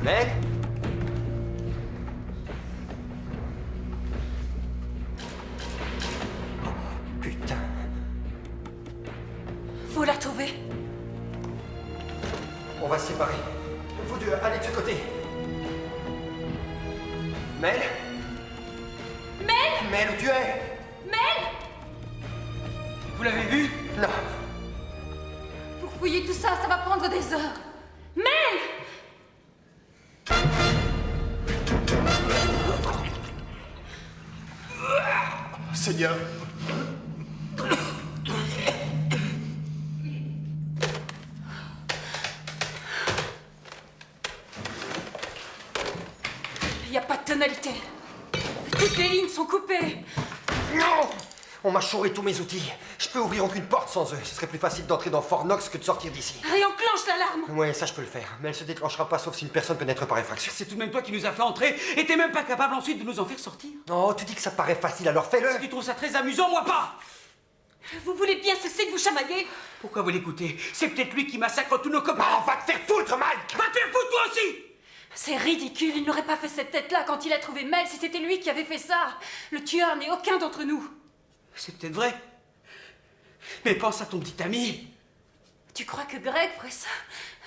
Mel? Putain. Faut la trouver. On va se séparer. Vous deux, allez de ce côté. Mel? Mel? Mel, où tu es? Mel? Vous l'avez vu? Non. Pour fouiller tout ça, ça va prendre des heures. Mel? Seigneur. Il n'y a pas de tonalité. Toutes les lignes sont coupées. Non! On m'a chouré tous mes outils. Je peux ouvrir aucune porte sans eux. Ce serait plus facile d'entrer dans Fort Knox que de sortir d'ici. Réenclenche l'alarme. Ouais, ça je peux le faire. Mais elle se déclenchera pas sauf si une personne peut naître par effraction. C'est tout de même toi qui nous as fait entrer et t'es même pas capable ensuite de nous en faire sortir. Oh, tu dis que ça paraît facile, alors fais-le. Si tu trouves ça très amusant, moi pas. Vous voulez bien cesser de vous chamailler? Pourquoi vous l'écoutez? C'est peut-être lui qui massacre tous nos copains. Bah, va te faire foutre, Mike! Va te faire foutre toi aussi! C'est ridicule, il n'aurait pas fait cette tête-là quand il a trouvé Mel si c'était lui qui avait fait ça. Le tueur n'est aucun d'entre nous. C'est peut-être vrai. Mais pense à ton petit ami. Tu crois que Greg ferait ça?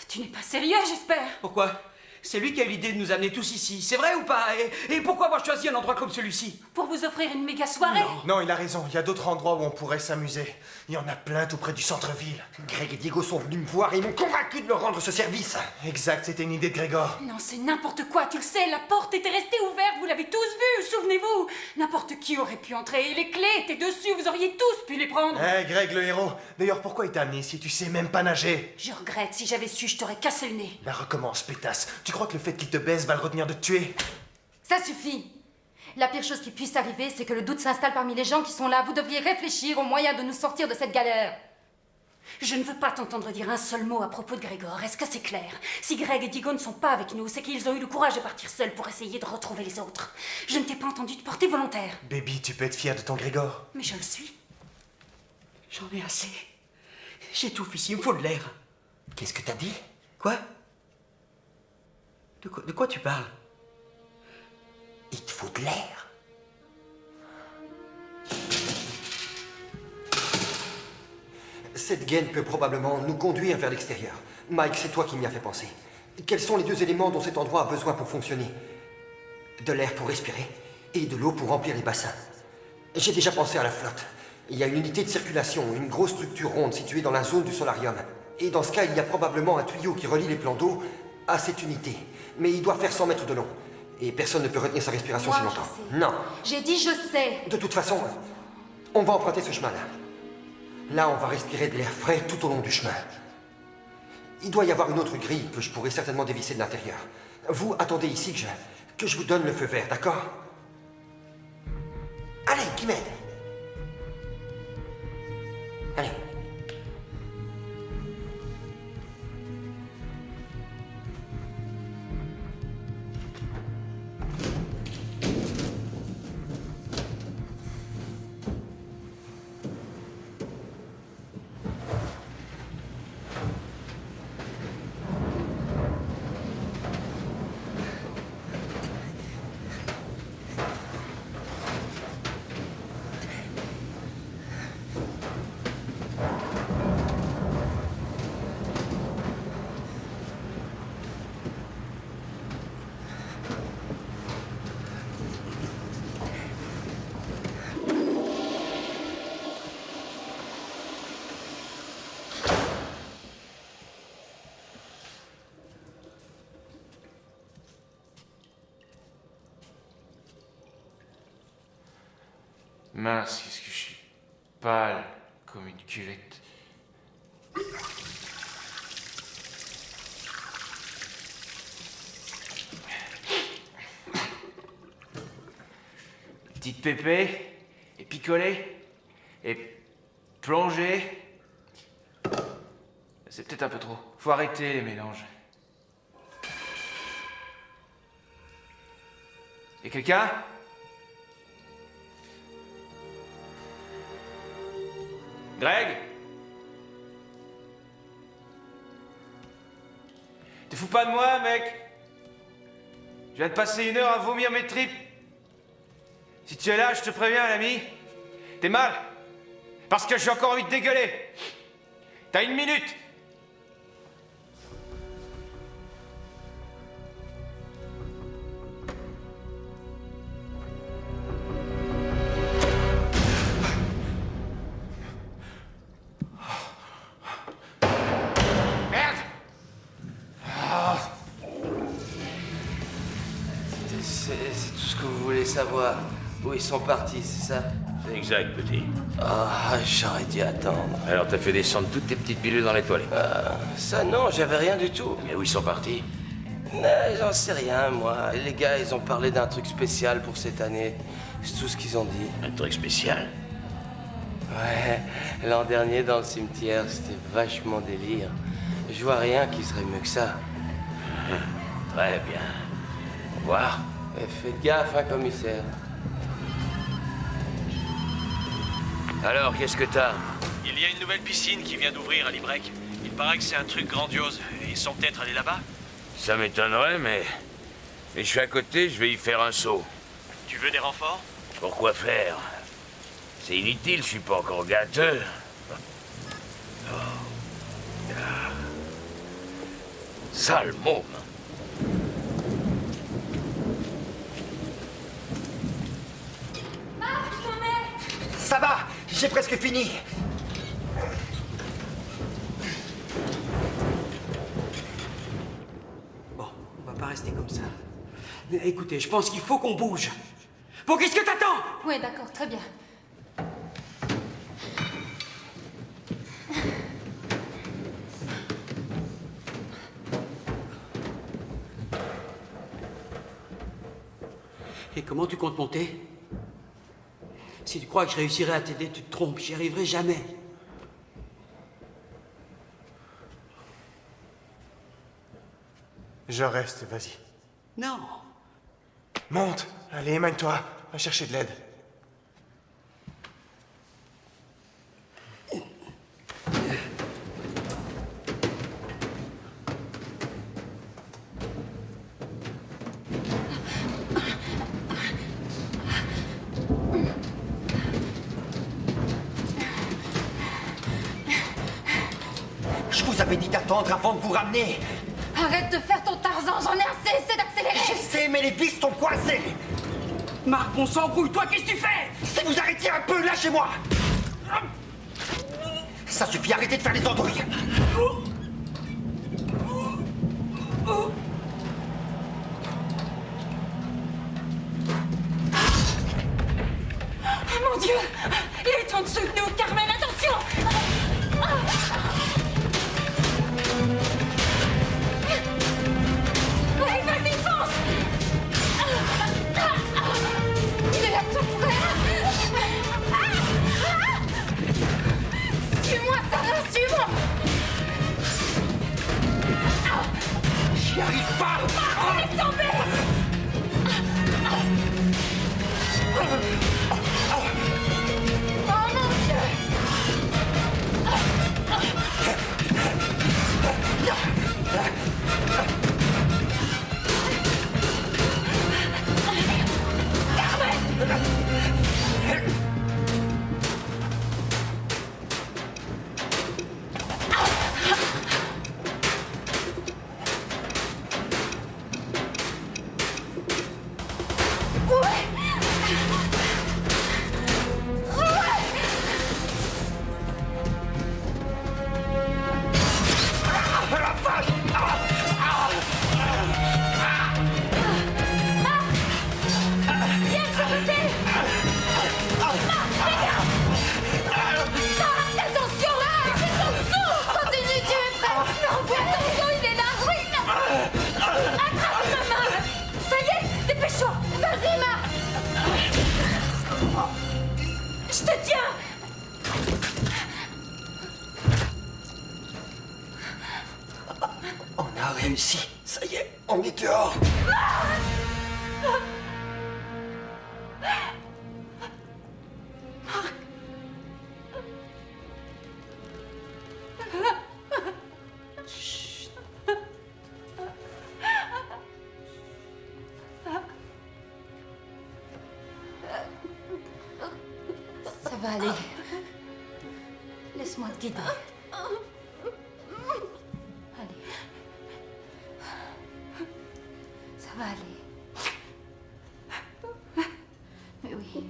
Tu n'es pas sérieux, j'espère. Pourquoi? C'est lui qui a eu l'idée de nous amener tous ici, c'est vrai ou pas? Et pourquoi avoir choisi un endroit comme celui-ci? Pour vous offrir une méga soirée? Non, il a raison. Il y a d'autres endroits où on pourrait s'amuser. Il y en a plein tout près du centre-ville. Greg et Diego sont venus me voir et ils m'ont convaincu de leur rendre ce service. Exact, c'était une idée de Grégor. Non, c'est n'importe quoi, tu le sais, la porte était restée ouverte, vous l'avez tous vu, souvenez-vous. N'importe qui aurait pu entrer et les clés étaient dessus, vous auriez tous pu les prendre. Hé, Greg, le héros. D'ailleurs, pourquoi il t'a amené ici? Tu sais même pas nager. Je regrette, si j'avais su, je t'aurais cassé le nez. Ben recommence, pétasse. Tu crois que le fait qu'il te baise va le retenir de te tuer? Ça suffit. La pire chose qui puisse arriver, c'est que le doute s'installe parmi les gens qui sont là. Vous devriez réfléchir aux moyens de nous sortir de cette galère. Je ne veux pas t'entendre dire un seul mot à propos de Grégor, est-ce que c'est clair? Si Greg et Diego ne sont pas avec nous, c'est qu'ils ont eu le courage de partir seuls pour essayer de retrouver les autres. Je ne t'ai pas entendu te porter volontaire. Baby, tu peux être fier de ton Grégor. Mais je le suis. J'en ai assez. J'étouffe ici, il me faut de l'air. Qu'est-ce que t'as dit? Quoi? De quoi tu parles? Il te faut de l'air. Cette gaine peut probablement nous conduire vers l'extérieur. Mike, c'est toi qui m'y as fait penser. Quels sont les deux éléments dont cet endroit a besoin pour fonctionner? De l'air pour respirer et de l'eau pour remplir les bassins. J'ai déjà pensé à la flotte. Il y a une unité de circulation, une grosse structure ronde située dans la zone du solarium. Et dans ce cas, il y a probablement un tuyau qui relie les plans d'eau à cette unité. Mais il doit faire 100 mètres de long. Et personne ne peut retenir sa respiration Moi, si longtemps. je sais. Non. J'ai dit je sais. De toute façon, on va emprunter ce chemin-là. Là, on va respirer de l'air frais tout au long du chemin. Il doit y avoir une autre grille que je pourrais certainement dévisser de l'intérieur. Vous, attendez ici que je vous donne le feu vert, d'accord? Allez, qui m'aide? Allez. Mince, qu'est-ce que je suis pâle comme une cuvette. Petite pépée, et picoler, et plonger. C'est peut-être un peu trop. Faut arrêter les mélanges. Et quelqu'un? Greg? Te fous pas de moi, mec? Je viens de passer 1 heure à vomir mes tripes. Si tu es là, je te préviens, l'ami. T'es mal. Parce que j'ai encore envie de dégueuler. T'as 1 minute. Merde! C'est tout ce que vous voulez savoir. Où ils sont partis, c'est ça? C'est exact, petit. Ah, j'aurais dû attendre. Alors t'as fait descendre toutes tes petites pilules dans les toilettes? Ça non, j'avais rien du tout. Mais où ils sont partis? J'en sais rien, moi. Les gars, ils ont parlé d'un truc spécial pour cette année. C'est tout ce qu'ils ont dit. Un truc spécial? Ouais, l'an dernier dans le cimetière, c'était vachement délire. Je vois rien qui serait mieux que ça. Très bien. Au revoir. Et faites gaffe, hein, commissaire. Alors, qu'est-ce que t'as? Il y a une nouvelle piscine qui vient d'ouvrir à Librec. Il paraît que c'est un truc grandiose. Ils sont peut-être allés là-bas? Ça m'étonnerait, mais je suis à côté, je vais y faire un saut. Tu veux des renforts? Pourquoi faire? C'est inutile, je suis pas encore gâteux. Sale môme. Ça va, j'ai presque fini. Bon, on va pas rester comme ça. Mais écoutez, je pense qu'il faut qu'on bouge. Bon, qu'est-ce que t'attends? Oui, d'accord, très bien. Et comment tu comptes monter? Si tu crois que je réussirai à t'aider, tu te trompes. J'y arriverai jamais. Je reste, vas-y. Non. Monte. Allez, émane-toi. Va chercher de l'aide. Je vous avais dit d'attendre avant de vous ramener. Arrête de faire ton Tarzan, j'en ai assez, essaie d'accélérer. Je sais, mais les vis sont coincées. Marc, on s'embrouille. Toi, qu'est-ce que tu fais? Si vous arrêtiez un peu, lâchez-moi. Ça suffit, arrêtez de faire les andouilles. Oh mon Dieu! Il est en dessous de nous, Carmen, attention! Ouais, vas-y, fonce! Il est là tout près! Suis-moi, Sarah, suis-moi! J'y arrive pas! Laisse tomber! Oh mon Dieu! Attention là! C'est en dessous! Continue, tu es prête! Non, fais attention, il est là! Oui, non! Attrape ma main! Ça y est, dépêche-toi! Vas-y, Ma! Je te tiens! On a réussi. Ça y est, on est dehors. va aller. Laisse-moi te guider. Allez. Ça va aller. Mais oui.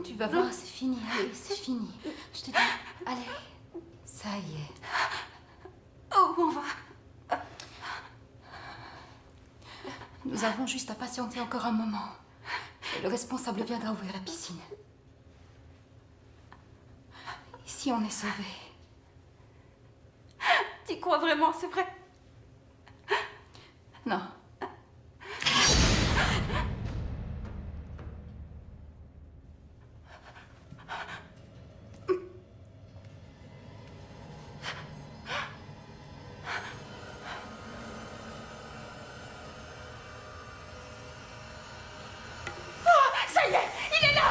Tu vas voir, c'est fini. Allez, c'est fini. Je te dis, allez. Ça y est. Oh, on va. Nous avons juste à patienter encore un moment. Et le responsable viendra ouvrir la piscine. Ici, on est sauvés. Tu crois vraiment, c'est vrai? Non. Ça y est, il est là!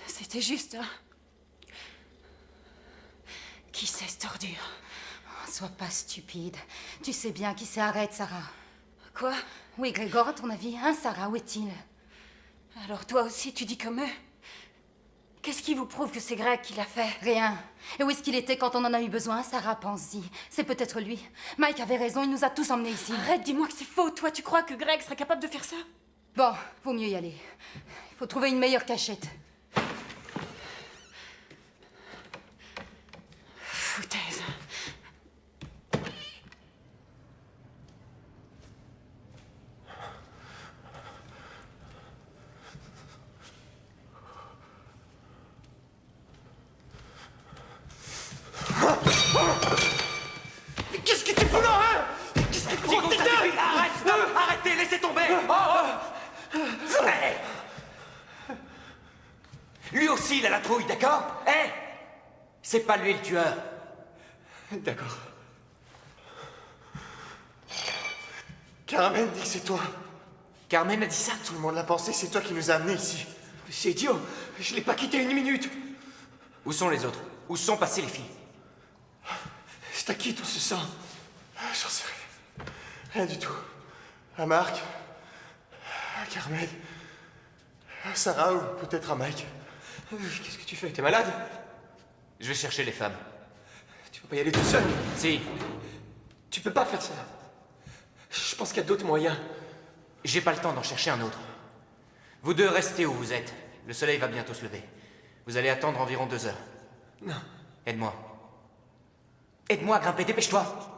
C'était juste un... Qui c'est, cette ordure? Sois pas stupide. Tu sais bien qui c'est. Arrête, Sarah. Quoi? Oui, Grégor, à ton avis, hein, Sarah, où est-il? Alors toi aussi, tu dis comme eux? Qu'est-ce qui vous prouve que c'est Greg qui l'a fait? Rien. Et où est-ce qu'il était quand on en a eu besoin? Sarah, pense-y. C'est peut-être lui. Mike avait raison, il nous a tous emmenés ici. Arrête, dis-moi que c'est faux. Toi, tu crois que Greg serait capable de faire ça? Bon, vaut mieux y aller. Il faut trouver une meilleure cachette. Foutaise. Mais qu'est-ce que tu fous là, hein? Qu'est-ce que tu fous? Arrête, stop, arrêtez, laissez tomber. Allez. Lui aussi, il a la trouille, d'accord? Hein? C'est pas lui le tueur. D'accord. Carmen dit que c'est toi. Carmen a dit ça? Tout le monde l'a pensé, c'est toi qui nous as amenés ici. C'est idiot. Je l'ai pas quitté une minute. Où sont les autres? Où sont passées les filles? C'est à qui tout ce sang? J'en sais rien. Rien du tout. À Marc, à Carmen, à Sarah ou peut-être à Mike. Qu'est-ce que tu fais? T'es malade? Je vais chercher les femmes. Tu peux pas y aller tout seul. Si. Tu peux pas faire ça. Je pense qu'il y a d'autres moyens. J'ai pas le temps d'en chercher un autre. Vous deux restez où vous êtes. Le soleil va bientôt se lever. Vous allez attendre environ 2 heures. Non. Aide-moi. Aide-moi à grimper, dépêche-toi.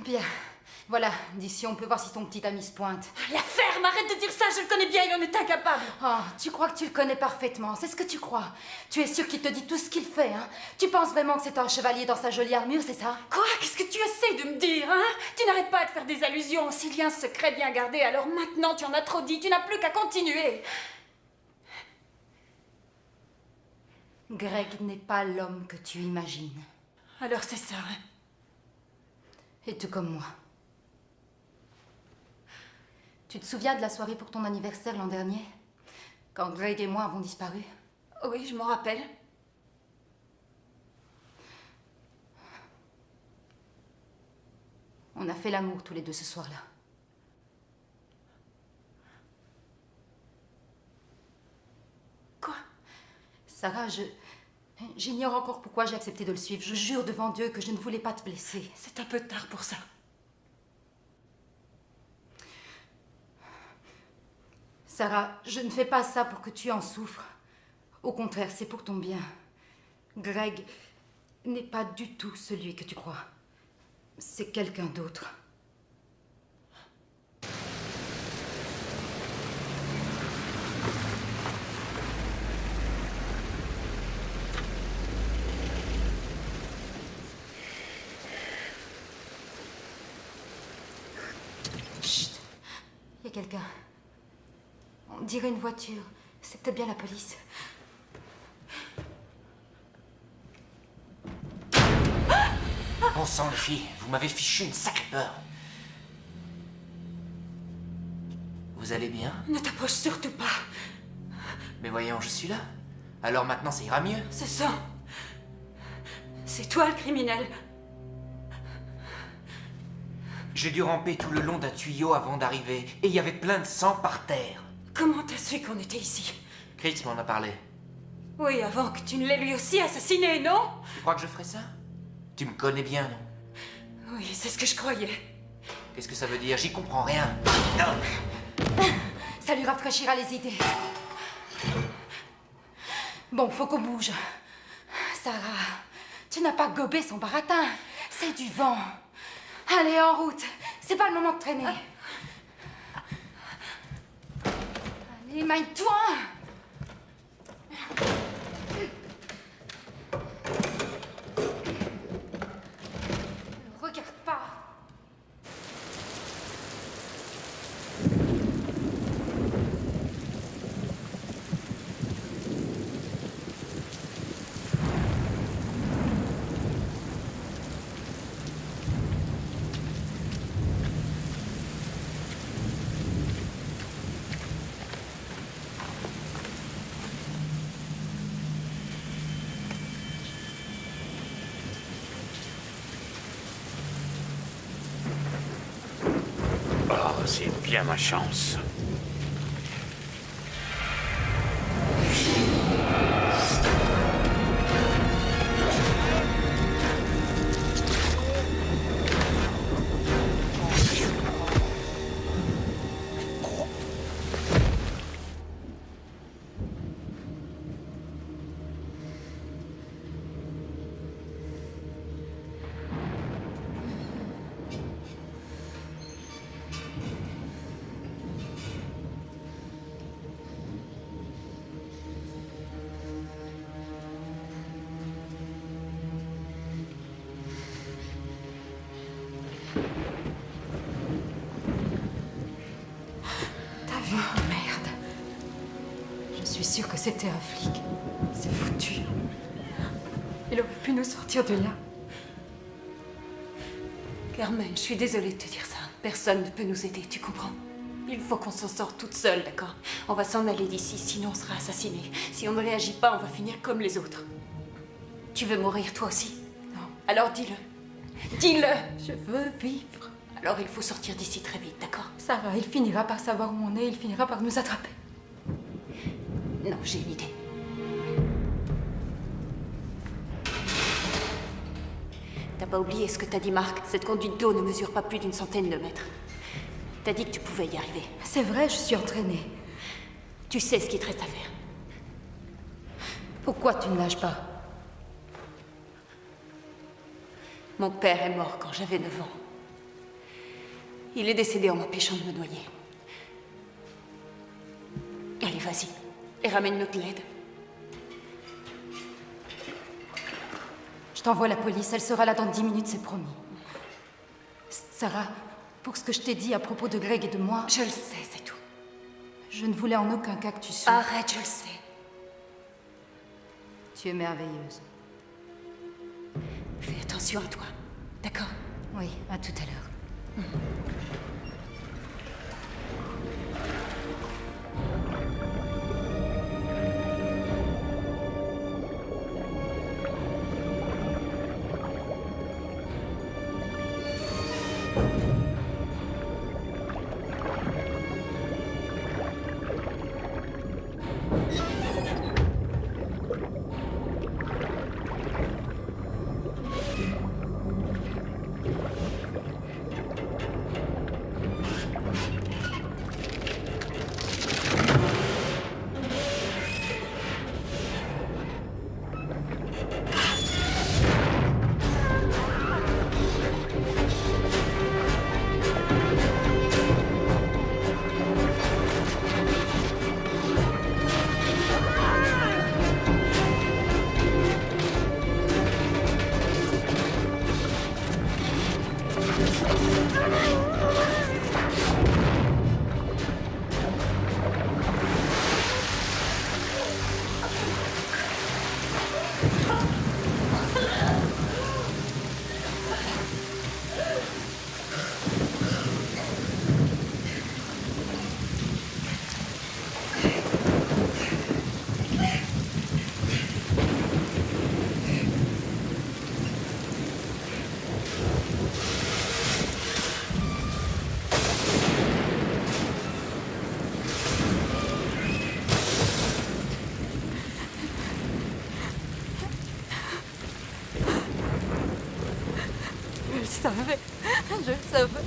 Bien. Voilà, d'ici on peut voir si ton petit ami se pointe. La ferme, arrête de dire ça, je le connais bien, il en est incapable. Oh, tu crois que tu le connais parfaitement, c'est ce que tu crois. Tu es sûr qu'il te dit tout ce qu'il fait, hein? Tu penses vraiment que c'est un chevalier dans sa jolie armure, c'est ça? Quoi? Qu'est-ce que tu essaies de me dire, hein? Tu n'arrêtes pas de faire des allusions, s'il y a un secret bien gardé, alors maintenant tu en as trop dit, tu n'as plus qu'à continuer. Greg n'est pas l'homme que tu imagines. Alors c'est ça, hein? Et tout comme moi. Tu te souviens de la soirée pour ton anniversaire l'an dernier? Quand Greg et moi avons disparu? Oui, je m'en rappelle. On a fait l'amour tous les deux ce soir-là. Quoi? Sarah, j'ignore encore pourquoi j'ai accepté de le suivre. Je jure devant Dieu que je ne voulais pas te blesser. C'est un peu tard pour ça. Sarah, je ne fais pas ça pour que tu en souffres. Au contraire, c'est pour ton bien. Greg n'est pas du tout celui que tu crois. C'est quelqu'un d'autre. Chut! Il y a quelqu'un. On dirait une voiture. C'est peut-être bien la police. Bon sang, les filles, vous m'avez fichu une sacrée peur. Vous allez bien? Ne t'approche surtout pas. Mais voyons, je suis là. Alors maintenant, ça ira mieux. C'est ça. C'est toi le criminel. J'ai dû ramper tout le long d'un tuyau avant d'arriver, et il y avait plein de sang par terre. Comment t'as su qu'on était ici? Chris m'en a parlé. Oui, avant que tu ne l'aies lui aussi assassiné, non? Tu crois que je ferais ça? Tu me connais bien, non? Oui, c'est ce que je croyais. Qu'est-ce que ça veut dire? J'y comprends rien. Ça lui rafraîchira les idées. Bon, faut qu'on bouge. Sarah, tu n'as pas gobé son baratin. C'est du vent. Allez, en route. C'est pas le moment de traîner. Allez, maille-toi. Ne regarde pas. Oh, c'est bien ma chance. T'as vu? Oh, merde. Je suis sûre que c'était un flic. C'est foutu. Il aurait pu nous sortir de là. Carmen, je suis désolée de te dire ça. Personne ne peut nous aider, tu comprends? Il faut qu'on s'en sorte toute seule, d'accord? On va s'en aller d'ici, sinon on sera assassinés. Si on ne réagit pas, on va finir comme les autres. Tu veux mourir, toi aussi? Non. Alors dis-le. Dis-le! Je veux vivre. Alors il faut sortir d'ici très vite, d'accord? Sarah, il finira par savoir où on est, il finira par nous attraper. Non, j'ai une idée. T'as pas oublié ce que t'as dit, Marc? Cette conduite d'eau ne mesure pas plus d'100 de mètres. T'as dit que tu pouvais y arriver. C'est vrai, je suis entraînée. Tu sais ce qu'il te reste à faire. Pourquoi tu ne nages pas? Mon père est mort quand j'avais 9 ans. Il est décédé en m'empêchant de me noyer. Allez, vas-y. Et ramène-nous de l'aide. Je t'envoie la police, elle sera là dans 10 minutes, c'est promis. Sarah, pour ce que je t'ai dit à propos de Greg et de moi... Je le sais, c'est tout. Je ne voulais en aucun cas que tu souffres. Arrête, je le sais. Tu es merveilleuse. Fais attention. attention à toi. D'accord? Oui, à tout à l'heure. Je le savais. Je le savais.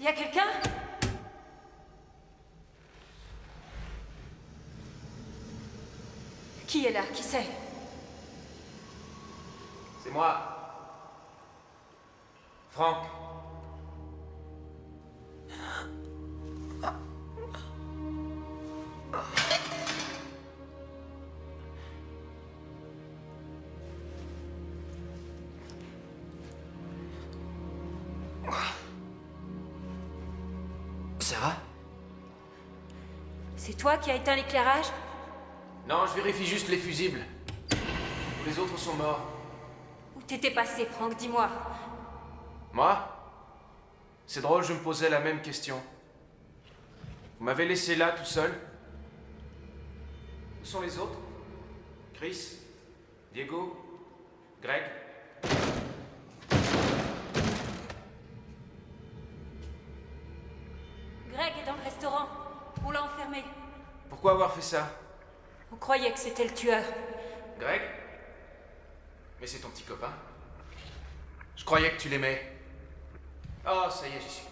Y a quelqu'un? Qui est là? Qui c'est? C'est moi. Franck. Sarah? C'est toi qui as éteint l'éclairage? Non, je vérifie juste les fusibles. Les autres sont morts. Où t'étais passé, Franck? Dis-moi. Moi? C'est drôle, je me posais la même question. Vous m'avez laissé là, tout seul. Où sont les autres? Chris? Diego? Greg? Greg est dans le restaurant. On l'a enfermé. Pourquoi avoir fait ça? On croyait que c'était le tueur. Greg? Mais c'est ton petit copain. Je croyais que tu l'aimais. Ah, ça y est, j'y suis.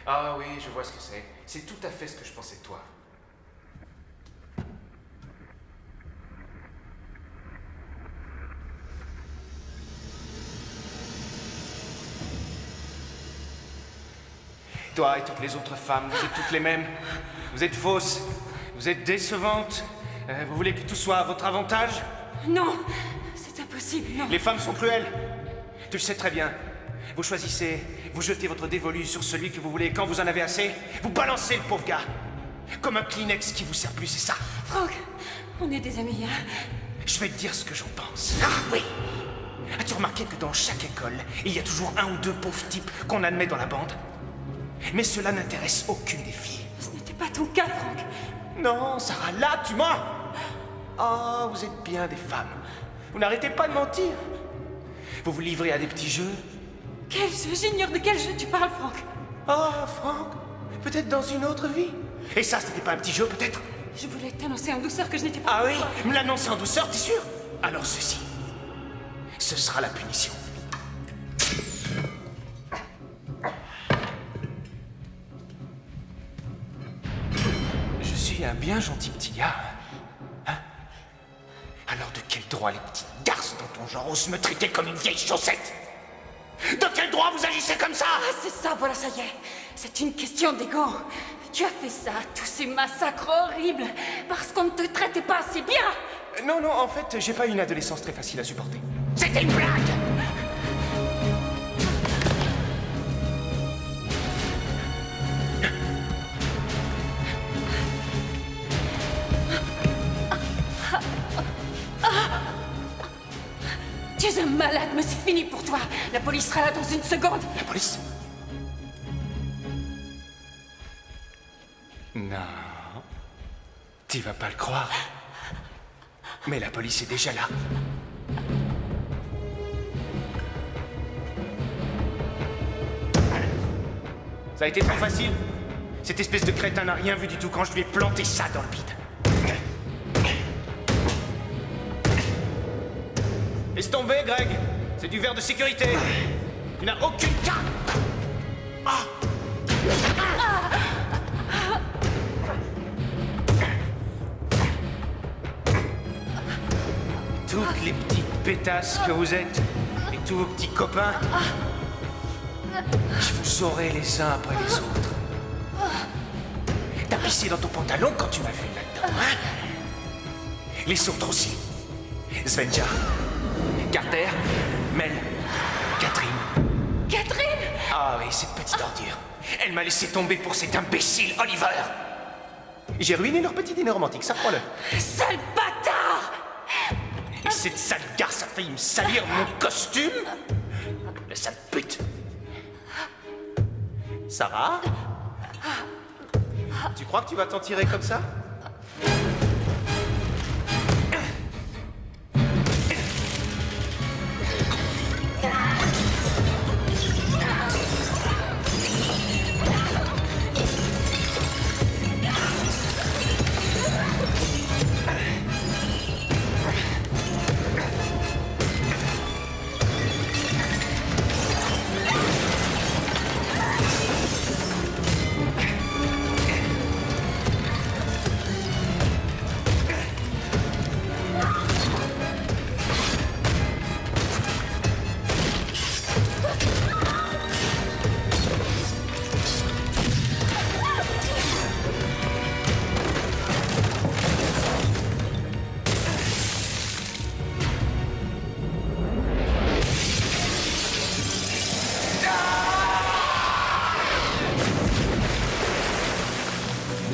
Ah oui, je vois ce que c'est. C'est tout à fait ce que je pensais de toi. Toi et toutes les autres femmes, vous êtes toutes les mêmes. Vous êtes fausses. Vous êtes décevantes. Vous voulez que tout soit à votre avantage? Non, c'est impossible, non. Les femmes sont cruelles. Tu le sais très bien. Vous choisissez, vous jetez votre dévolu sur celui que vous voulez. Quand vous en avez assez, vous balancez le pauvre gars. Comme un Kleenex qui vous sert plus, c'est ça. Franck, on est des amis, hein. Je vais te dire ce que j'en pense. Ah oui. As-tu remarqué que dans chaque école, il y a toujours un ou deux pauvres types qu'on admet dans la bande? Mais cela n'intéresse aucune des filles. Ce n'était pas ton cas, Franck. Non, Sarah, là, tu mens. Oh, vous êtes bien des femmes. Vous n'arrêtez pas de mentir. Vous vous livrez à des petits jeux. Quel jeu? J'ignore de quel jeu tu parles, Franck. Oh, Franck, peut-être dans une autre vie. Et ça, c'était pas un petit jeu, peut-être? Je voulais t'annoncer en douceur que je n'étais pas... Ah oui? Me l'annoncer en douceur, t'es sûr? Alors ceci, ce sera la punition. Je suis un bien gentil petit gars. Hein? Alors de quel droit les petites garces dans ton genre osent me traiter comme une vieille chaussette? De quel droit vous agissez comme ça? Ah, c'est ça, voilà, ça y est. C'est une question d'ego. Tu as fait ça, tous ces massacres horribles, parce qu'on ne te traitait pas assez bien. Non, non, en fait, j'ai pas eu une adolescence très facile à supporter. C'était une blague! Tu es un malade, mais c'est fini pour toi. La police sera là dans une seconde. La police? Non. Tu vas pas le croire. Mais la police est déjà là. Ça a été trop facile. Cette espèce de crétin n'a rien vu du tout quand je lui ai planté ça dans le bide. Laisse tomber, Greg. C'est du verre de sécurité. Tu n'as aucune carte. Ah. Toutes les petites pétasses que vous êtes, et tous vos petits copains, je vous aurai les uns après les autres. T'as pissé dans ton pantalon quand tu m'as vu là-dedans, hein? Les autres aussi. Svenja, Carter, Mel, Catherine. Catherine! Ah oui, cette petite ordure. Elle m'a laissé tomber pour cet imbécile Oliver. J'ai ruiné leur petit dîner romantique, ça crois-le. Sale bâtard! Et cette sale garce a failli me salir mon costume? La sale pute. Sarah? Tu crois que tu vas t'en tirer comme ça?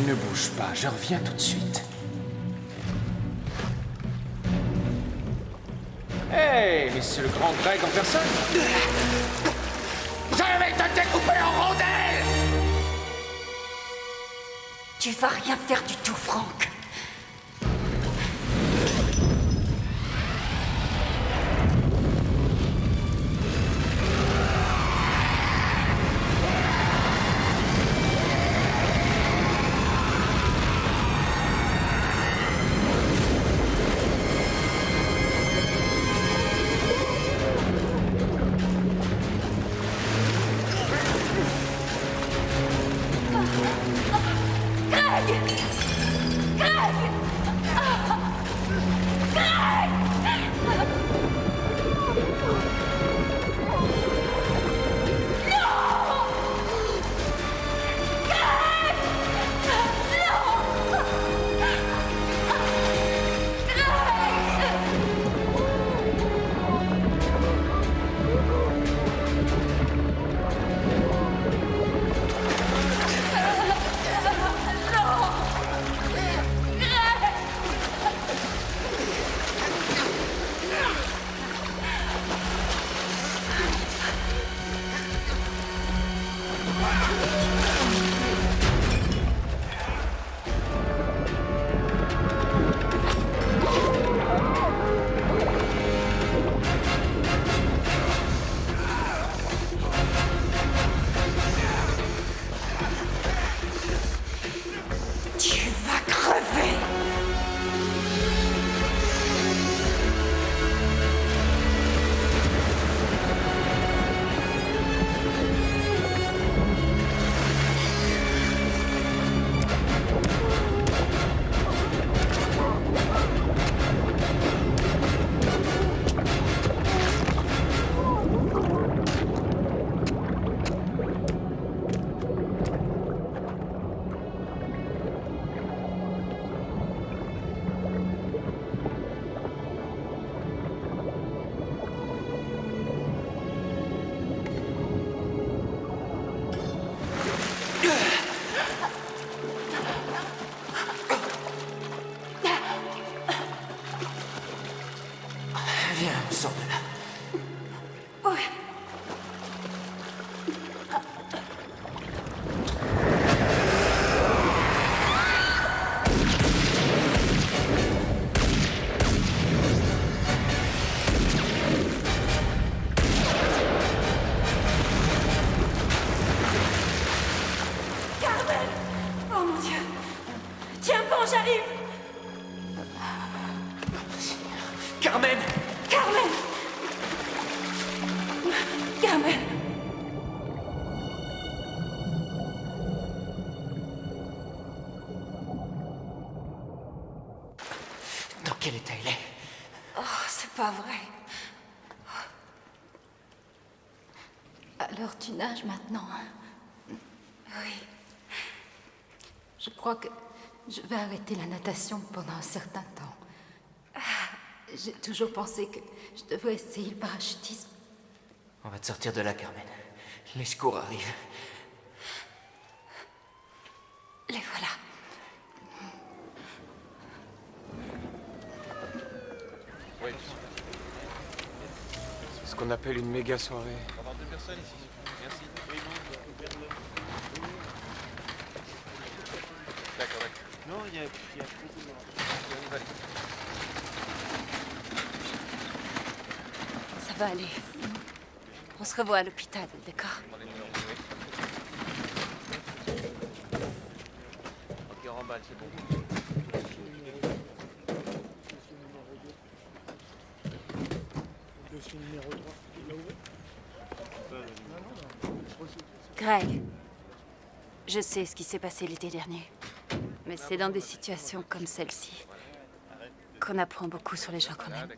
Ne bouge pas, je reviens tout de suite. Hey, mais c'est le grand Greg en personne. Je vais te découper en rondelles! Tu vas rien faire du tout, Franck. Greg! Viens, on sort de là. Ouais. Carmen! Oh mon Dieu! Tiens bon, j'arrive! Carmen! Carmen! Carmen! Dans quel état il est? Oh, c'est pas vrai. Alors tu nages maintenant, hein? Oui. Je crois que je vais arrêter la natation pendant un certain temps. J'ai toujours pensé que je devrais essayer le parachutisme. On va te sortir de là, Carmen. Les secours arrivent. Les voilà. C'est ce qu'on appelle une méga soirée. On va avoir 2 personnes ici. Merci. D'accord, d'accord. Non, il y a beaucoup de... Allez. Ça va aller. On se revoit à l'hôpital, d'accord? Ok, on remballe, c'est bon. Greg, je sais ce qui s'est passé l'été dernier. Mais c'est dans des situations comme celle-ci qu'on apprend beaucoup sur les gens qu'on aime.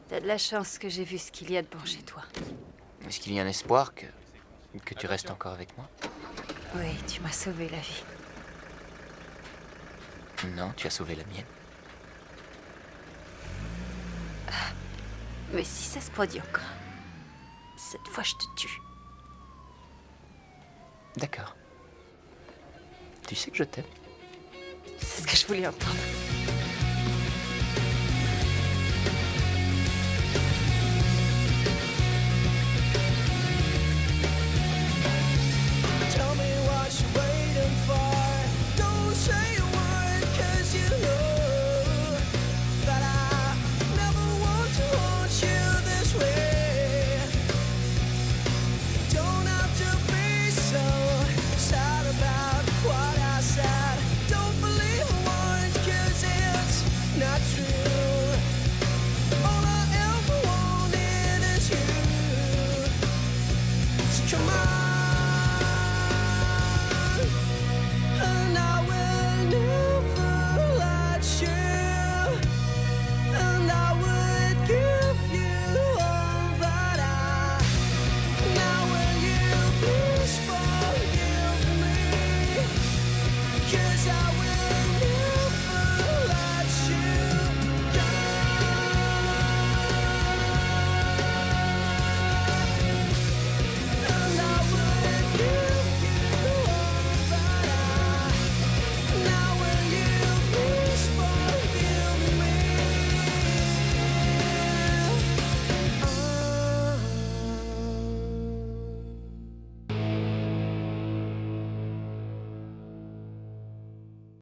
T'as de la chance que j'ai vu ce qu'il y a de bon chez toi. Est-ce qu'il y a un espoir que tu restes encore avec moi? Oui, tu m'as sauvé la vie. Non, tu as sauvé la mienne. Mais si ça se produit encore, cette fois je te tue. D'accord. Tu sais que je t'aime. C'est ce que je voulais entendre.